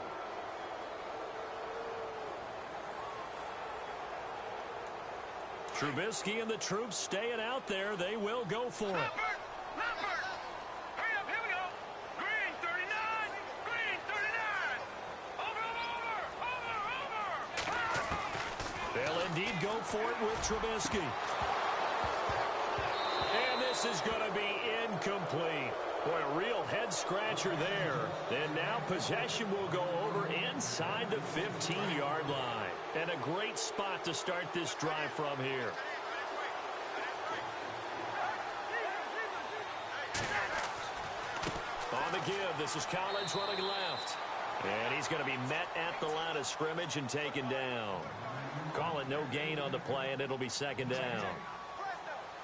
Trubisky and the troops staying out there. They will go for it. Lampert! Hurry up, here we go! Green, 39! Green, 39! Over! They'll indeed go for it with Trubisky. And this is going to be incomplete. Boy, a real head-scratcher there. And now possession will go over inside the 15-yard line. And a great spot to start this drive from here. On the give, this is Collins running left. And he's going to be met at the line of scrimmage and taken down. Call it no gain on the play, and it'll be second down.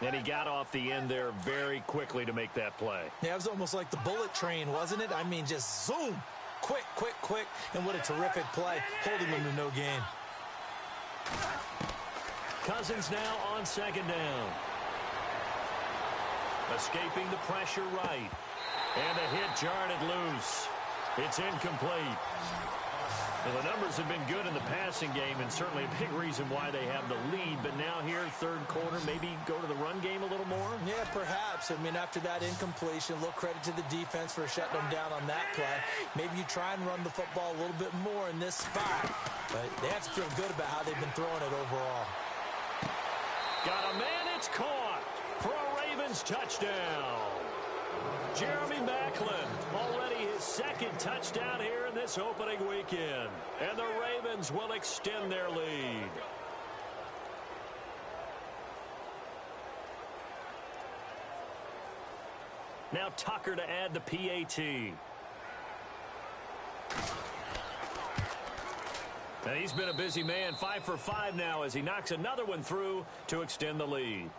And he got off the end there very quickly to make that play. Yeah, it was almost like the bullet train, wasn't it? I mean, just zoom. Quick, quick, quick. And what a terrific play, holding him to no gain. Cousins now on second down. Escaping the pressure right. And the hit jarred it loose. It's incomplete. Well, the numbers have been good in the passing game, and certainly a big reason why they have the lead. But now here, third quarter, maybe go to the run game a little more? Yeah, perhaps. I mean, after that incompletion, a little credit to the defense for shutting them down on that play. Maybe you try and run the football a little bit more in this spot. But they have to feel good about how they've been throwing it overall. Got a man, it's caught for a Ravens touchdown. Jeremy Maclin, already his second touchdown here in this opening weekend. And the Ravens will extend their lead. Now Tucker to add the PAT. And he's been a busy man, 5 for 5 now as he knocks another one through to extend the lead.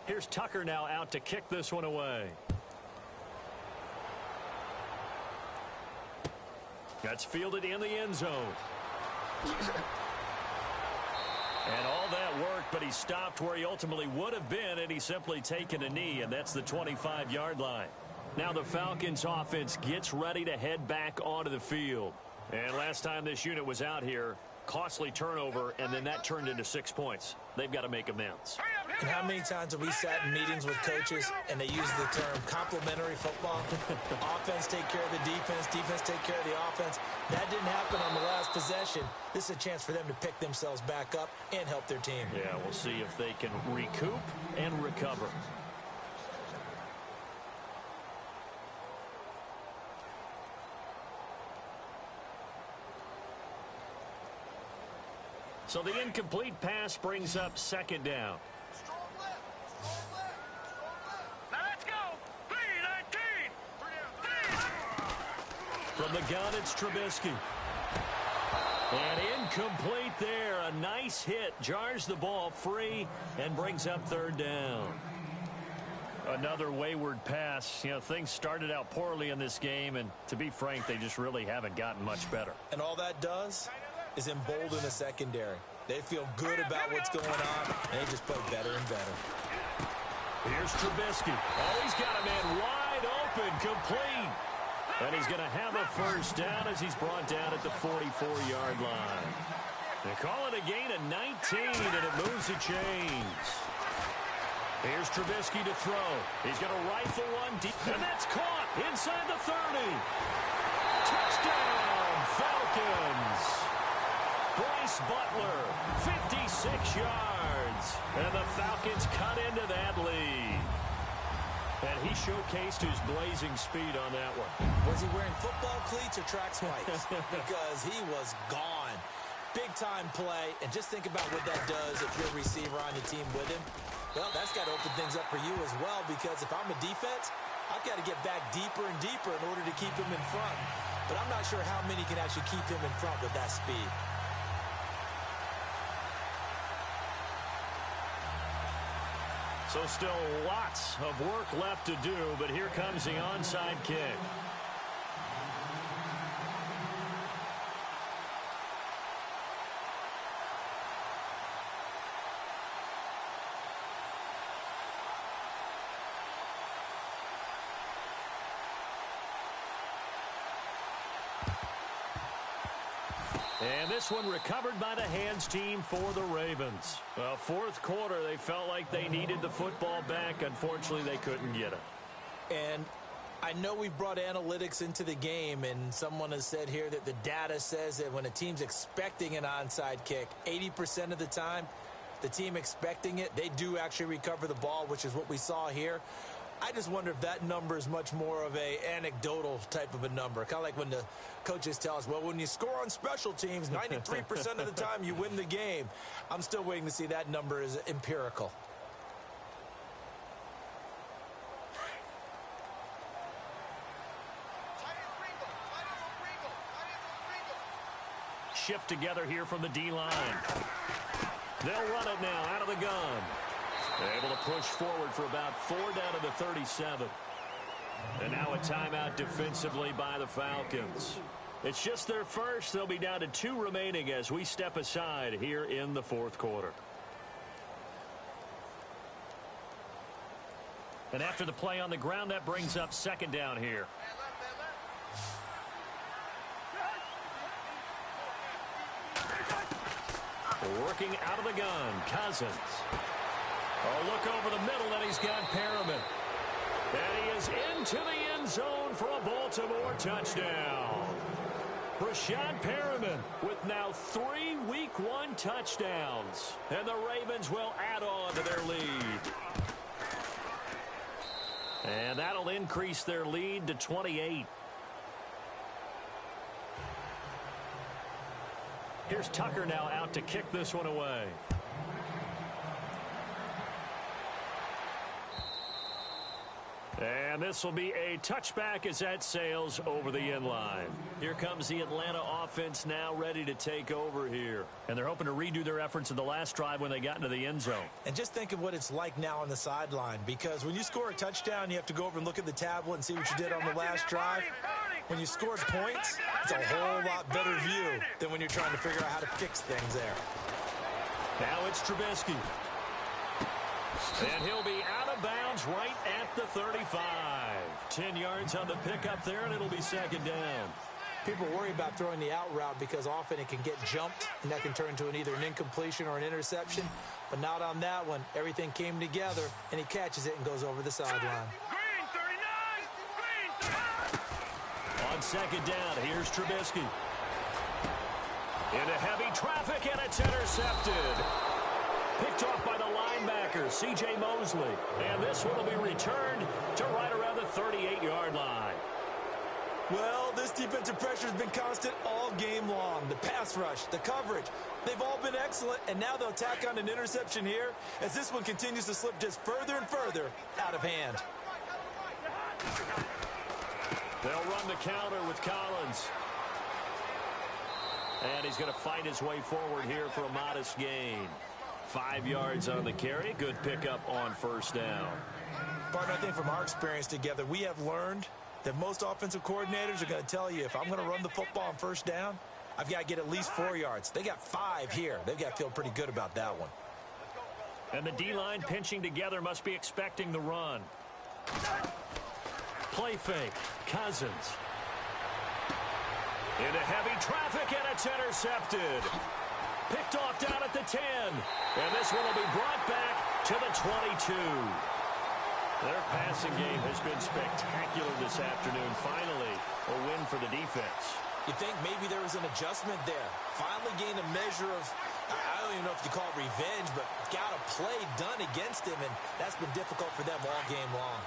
Here's Tucker now out to kick this one away. That's fielded in the end zone. And all that worked, but he stopped where he ultimately would have been, and he's simply taken a knee, and that's the 25-yard line. Now the Falcons offense gets ready to head back onto the field. And last time this unit was out here, Costly turnover, and then that turned into 6 points. They've got to make amends. And how many times have we sat in meetings with coaches and they use the term complementary football? Offense take care of the defense, defense take care of the offense. That didn't happen on the last possession. This is a chance for them to pick themselves back up and help their team. Yeah, we'll see if they can recoup and recover. So the incomplete pass brings up second down. Now let's go. 3-19. From the gun, it's Trubisky. And incomplete there. A nice hit. Jars the ball free and brings up third down. Another wayward pass. You know, things started out poorly in this game, and to be frank, they just really haven't gotten much better. And all that does is embolden the secondary. They feel good about what's going on, and they just play better and better. Here's Trubisky. Oh, he's got a man wide open, complete. And he's going to have a first down as he's brought down at the 44-yard line. They call it a gain of 19, and it moves the chains. Here's Trubisky to throw. He's going to rifle one deep, and that's caught inside the 30. Touchdown, Falcons. Bryce Butler, 56 yards. And the Falcons cut into that lead. And he showcased his blazing speed on that one. Was he wearing football cleats or track spikes? Because he was gone. Big-time play. And just think about what that does if you're a receiver on the team with him. Well, that's got to open things up for you as well, because if I'm a defense, I've got to get back deeper and deeper in order to keep him in front. But I'm not sure how many can actually keep him in front with that speed. So still lots of work left to do, but here comes the onside kick. And this one recovered by the hands team for the Ravens. Well, fourth quarter, they felt like they needed the football back. Unfortunately, they couldn't get it. And I know we've brought analytics into the game, and someone has said here that the data says that when a team's expecting an onside kick, 80% of the time, the team expecting it, they do actually recover the ball, which is what we saw here. I just wonder if that number is much more of a anecdotal type of a number. Kind of like when the coaches tell us, well, when you score on special teams, 93% of the time you win the game. I'm still waiting to see that number is empirical. Shift together here from the D-line. They'll run it now out of the gun. They're able to push forward for about 4 down to the 37. And now a timeout defensively by the Falcons. It's just their first. They'll be down to 2 remaining as we step aside here in the fourth quarter. And after the play on the ground, that brings up second down here. Working out of the gun, Cousins. Oh, look over the middle, and he's got Perriman. And he is into the end zone for a Baltimore touchdown. Rashad Perriman with now 3 Week 1 touchdowns. And the Ravens will add on to their lead. And that'll increase their lead to 28. Here's Tucker now out to kick this one away. And this will be a touchback as that sails over the end line. Here comes the Atlanta offense now ready to take over here. And they're hoping to redo their efforts in the last drive when they got into the end zone. And just think of what it's like now on the sideline, because when you score a touchdown, you have to go over and look at the tablet and see what you did on the last drive. When you score points, it's a whole lot better view than when you're trying to figure out how to fix things there. Now it's Trubisky. And he'll be out of bounds right at the 35. 10 yards on the pickup there, and it'll be second down. People worry about throwing the out route because often it can get jumped, and that can turn into either an incompletion or an interception. But not on that one. Everything came together, and he catches it and goes over the sideline. Green 39! Green 39! On second down, here's Trubisky. Into heavy traffic, and it's intercepted. Picked off by the linebacker, C.J. Mosley. And this one will be returned to right around the 38-yard line. Well, this defensive pressure has been constant all game long. The pass rush, the coverage, they've all been excellent, and now they'll tack on an interception here as this one continues to slip just further and further out of hand. They'll run the counter with Collins. And he's going to fight his way forward here for a modest gain. 5 yards on the carry. Good pickup on first down. Partner, I think from our experience together, we have learned that most offensive coordinators are going to tell you if I'm going to run the football on first down, I've got to get at least 4 yards. They got 5 here. They've got to feel pretty good about that one. And the D-line pinching together must be expecting the run. Play fake. Cousins. Into heavy traffic, and it's intercepted. Picked off down at the 10. And this one will be brought back to the 22. Their passing game has been spectacular this afternoon. Finally, a win for the defense. You think maybe there was an adjustment there. Finally gained a measure of, I don't even know if you call it revenge, but got a play done against him, and that's been difficult for them all game long.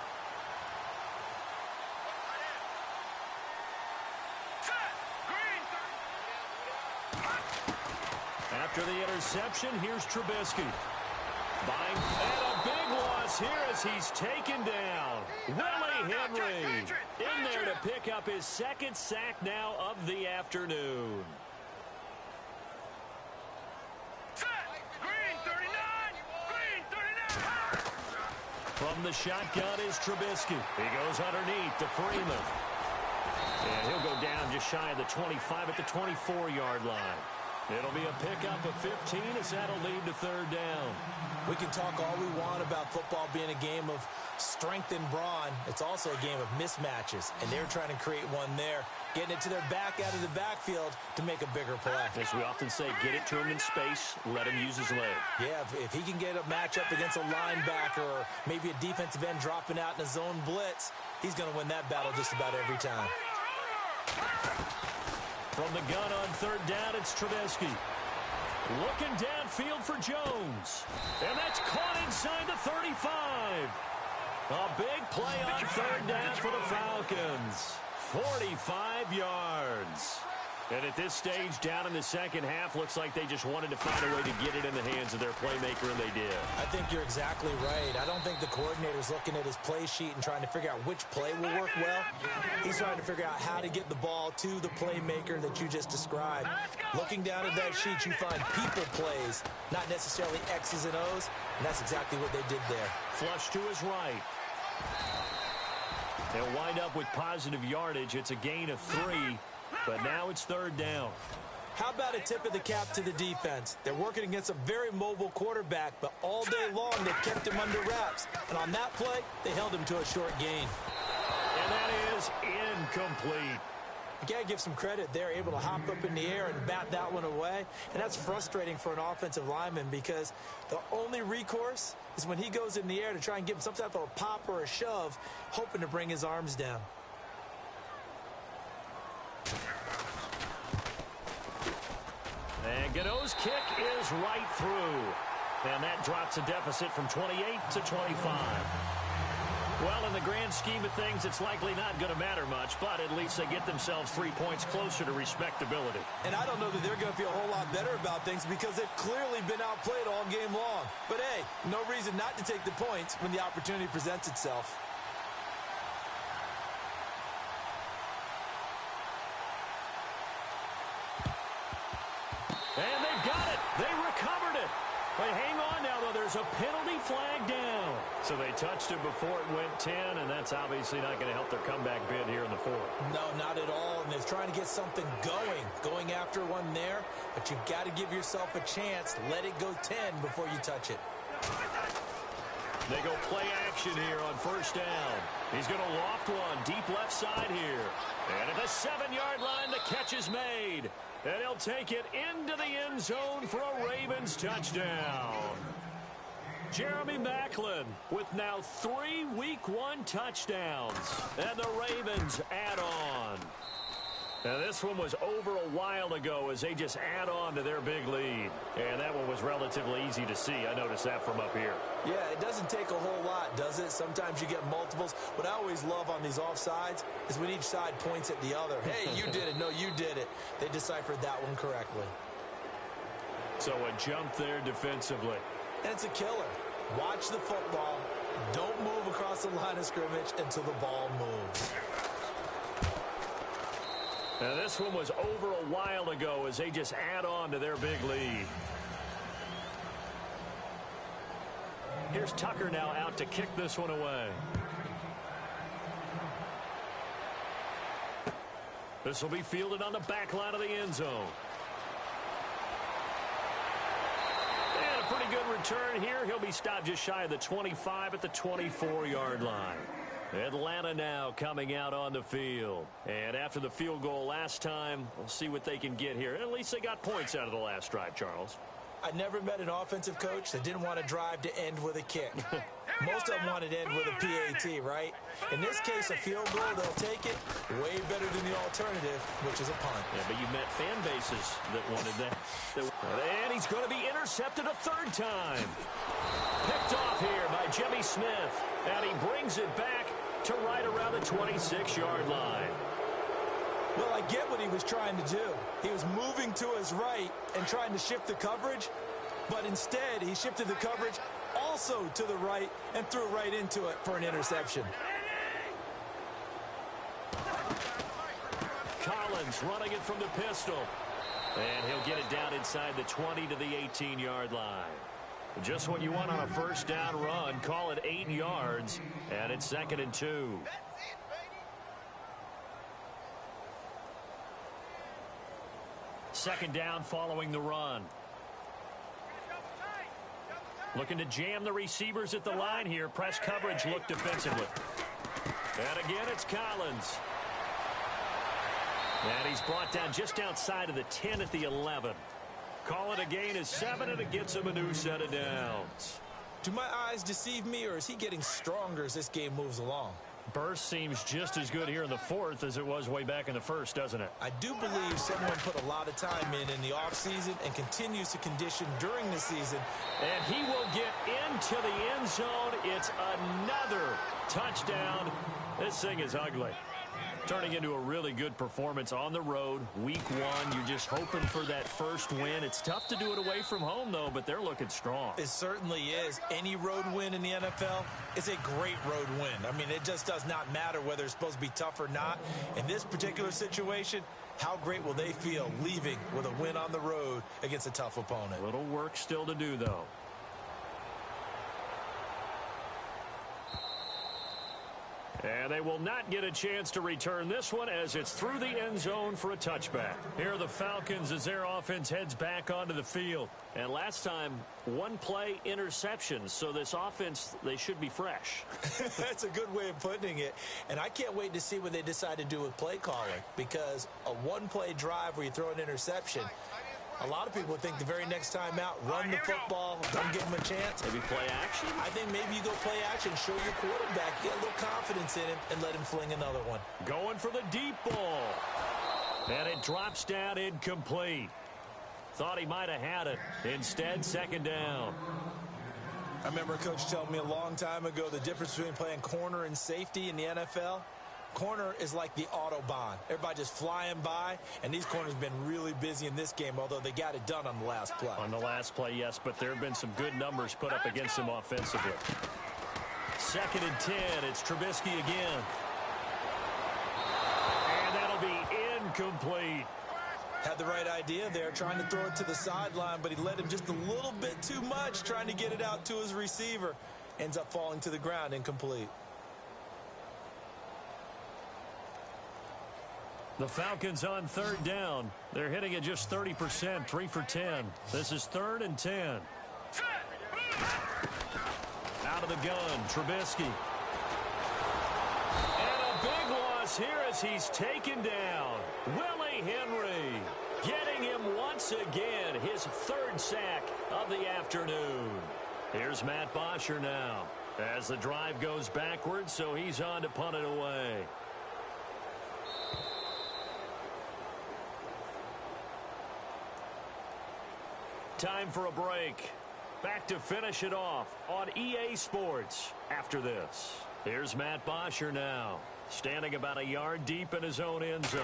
After the interception, here's Trubisky. And a big loss here as he's taken down. Willie Henry in there to pick up his second sack now of the afternoon. Green 39! Green 39! From the shotgun is Trubisky. He goes underneath to Freeman. And he'll go down just shy of the 25 at the 24-yard line. It'll be a pickup of 15 as that'll lead to third down. We can talk all we want about football being a game of strength and brawn. It's also a game of mismatches, and they're trying to create one there, getting it to their back out of the backfield to make a bigger play. As we often say, get it to him in space, let him use his leg. Yeah, if he can get a matchup against a linebacker or maybe a defensive end dropping out in a zone blitz, he's going to win that battle just about every time. From the gun on third down, it's Trubisky. Looking downfield for Jones. And that's caught inside the 35. A big play on third down for the Falcons. 45 yards. And at this stage, down in the second half, looks like they just wanted to find a way to get it in the hands of their playmaker, and they did. I think you're exactly right. I don't think the coordinator's looking at his play sheet and trying to figure out which play will work well. He's trying to figure out how to get the ball to the playmaker that you just described. Looking down at that sheet, you find people plays, not necessarily X's and O's, and that's exactly what they did there. Flush to his right. They'll wind up with positive yardage. It's a gain of 3. But now it's third down. How about a tip of the cap to the defense? They're working against a very mobile quarterback, but all day long they kept him under wraps. And on that play, they held him to a short gain. And that is incomplete. You got to give some credit. They're able to hop up in the air and bat that one away. And that's frustrating for an offensive lineman because the only recourse is when he goes in the air to try and give him some type of a pop or a shove, hoping to bring his arms down. And Godot's kick is right through. And that drops a deficit from 28 to 25. Well, in the grand scheme of things, it's likely not going to matter much, but at least they get themselves 3 points closer to respectability. And I don't know that they're going to feel a whole lot better about things because they've clearly been outplayed all game long. But, hey, no reason not to take the points when the opportunity presents itself. And they've got it. They recovered it. But hang on now, though. There's a penalty flag down. So they touched it before it went 10, and that's obviously not going to help their comeback bid here in the fourth. No, not at all. And they're trying to get something going after one there. But you've got to give yourself a chance. Let it go 10 before you touch it. They go play action here on first down. He's going to loft one deep left side here. And at the 7-yard line, the catch is made. And he'll take it into the end zone for a Ravens touchdown. Jeremy Maclin with now 3 Week 1 touchdowns. And the Ravens add on. Now, this one was over a while ago as they just add on to their big lead. And that one was relatively easy to see. I noticed that from up here. Yeah, it doesn't take a whole lot, does it? Sometimes you get multiples. What I always love on these offsides is when each side points at the other. Hey, you did it. No, you did it. They deciphered that one correctly. So a jump there defensively. And it's a killer. Watch the football. Don't move across the line of scrimmage until the ball moves. Now, this one was over a while ago as they just add on to their big lead. Here's Tucker now out to kick this one away. This will be fielded on the back line of the end zone. And a pretty good return here. He'll be stopped just shy of the 25 at the 24-yard line. Atlanta now coming out on the field. And after the field goal last time, we'll see what they can get here. At least they got points out of the last drive, Charles. I never met an offensive coach that didn't want to drive to end with a kick. Most of them wanted to end with a PAT, right? In this case, a field goal, they'll take it way better than the alternative, which is a punt. Yeah, but you met fan bases that wanted that. And he's going to be intercepted a third time. Picked off here by Jimmy Smith. And he brings it back to right around the 26-yard line. Well, I get what he was trying to do. He was moving to his right and trying to shift the coverage, but instead he shifted the coverage also to the right and threw right into it for an interception. Collins running it from the pistol. And he'll get it down inside the 20 to the 18-yard line. Just what you want on a first down run. Call it 8 yards, and it's 2nd and 2. Second down following the run. Looking to jam the receivers at the line here. Press coverage look defensively. And again, it's Collins. And he's brought down just outside of the 10 at the 11. Call it a gain of 7, and it gets him a new set of downs. Do my eyes deceive me, or is he getting stronger as this game moves along? Burst seems just as good here in the fourth as it was way back in the first, doesn't it? I do believe someone put a lot of time in the offseason and continues to condition during the season. And he will get into the end zone. It's another touchdown. This thing is ugly. Turning into a really good performance on the road. Week 1, you're just hoping for that first win. It's tough to do it away from home, though, but they're looking strong. It certainly is. Any road win in the NFL is a great road win. I mean, it just does not matter whether it's supposed to be tough or not. In this particular situation, how great will they feel leaving with a win on the road against a tough opponent? A little work still to do, though. And they will not get a chance to return this one as it's through the end zone for a touchback. Here are the Falcons as their offense heads back onto the field. And last time, 1-play interceptions. So this offense, they should be fresh. That's a good way of putting it. And I can't wait to see what they decide to do with play calling. Because a 1-play drive where you throw an interception, a lot of people think the very next time out, run the football, don't give them a chance. Maybe play action? I think maybe you go play action, show your quarterback, get a little confidence in him, and let him fling another one. Going for the deep ball. And it drops down incomplete. Thought he might have had it. Instead, second down. I remember a coach telling me a long time ago the difference between playing corner and safety in the NFL. Corner is like the Autobahn. Everybody just flying by, and these corners have been really busy in this game, although they got it done on the last play. On the last play, yes, but there have been some good numbers put up against them offensively. 2nd and 10, it's Trubisky again. And that'll be incomplete. Had the right idea there, trying to throw it to the sideline, but he led him just a little bit too much, trying to get it out to his receiver. Ends up falling to the ground, incomplete. The Falcons on third down. They're hitting it just 30%, 3 for 10. This is 3rd and 10. Out of the gun, Trubisky. And a big loss here as he's taken down. Willie Henry getting him once again, his third sack of the afternoon. Here's Matt Bosher now as the drive goes backwards, so he's on to punt it away. Time for a break. Back to finish it off on EA Sports after this. Here's Matt Bosher now, standing about a yard deep in his own end zone.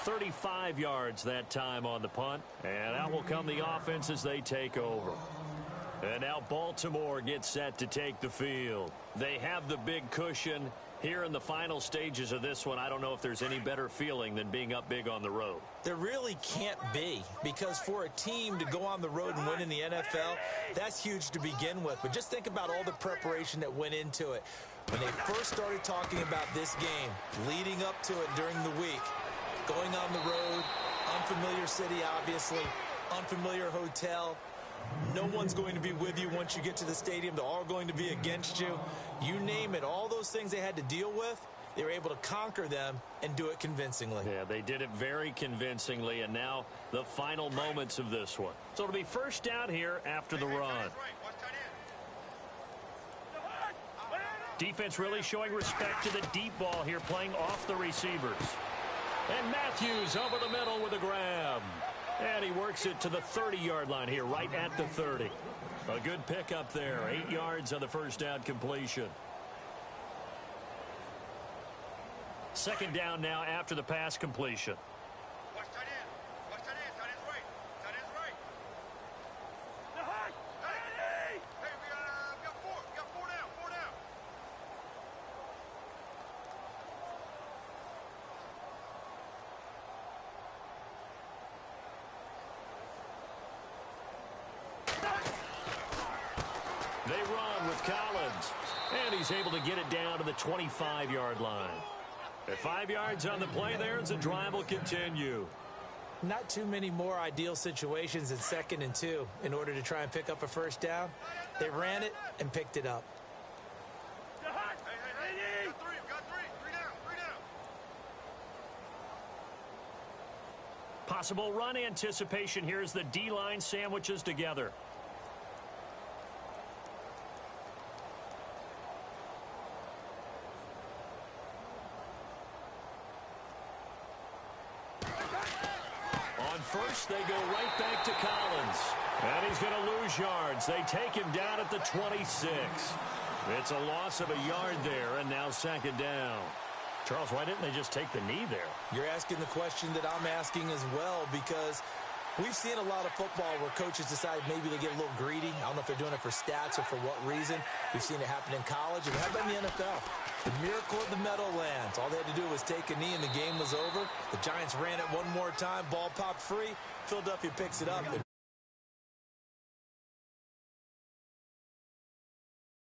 "35 yards that time on the punt, and out will come the offense as they take over. And now Baltimore gets set to take the field. They have the big cushion. Here in the final stages of this one, I don't know if there's any better feeling than being up big on the road. There really can't be, because for a team to go on the road and win in the NFL, that's huge to begin with. But just think about all the preparation that went into it. When they first started talking about this game, leading up to it during the week, going on the road, unfamiliar city, obviously, unfamiliar hotel. No one's going to be with you once you get to the stadium. They're all going to be against you. You name it, all those things they had to deal with, they were able to conquer them and do it convincingly. Yeah, they did it very convincingly, and now the final moments of this one. So it'll be first down here after the run. Defense really showing respect to the deep ball here, playing off the receivers. And Matthews over the middle with a grab. And he works it to the 30-yard line here, right at the 30. A good pickup there, 8 yards on the first down completion. Second down now after the pass completion. Watch tight end. Watch tight end. Tight end's right. Tight end's right. Hey, we got four. We got four down. Four down. They run with Collins, and he's able to get it down to the 25-yard line. At 5 yards on the play there, as the drive will continue. Not too many more ideal situations in 2nd and 2 in order to try and pick up a first down. They ran it and picked it up. Hey, we got three. Three down. Possible run anticipation here as the D-line sandwiches together. First, they go right back to Collins. And he's going to lose yards. They take him down at the 26. It's a loss of a yard there, and now second down. Charles, why didn't they just take the knee there? You're asking the question that I'm asking as well, because we've seen a lot of football where coaches decide maybe they get a little greedy. I don't know if they're doing it for stats or for what reason. We've seen it happen in college, and how about in the NFL? The miracle of the Meadowlands. All they had to do was take a knee, and the game was over. The Giants ran it one more time. Ball popped free. Philadelphia picks it up and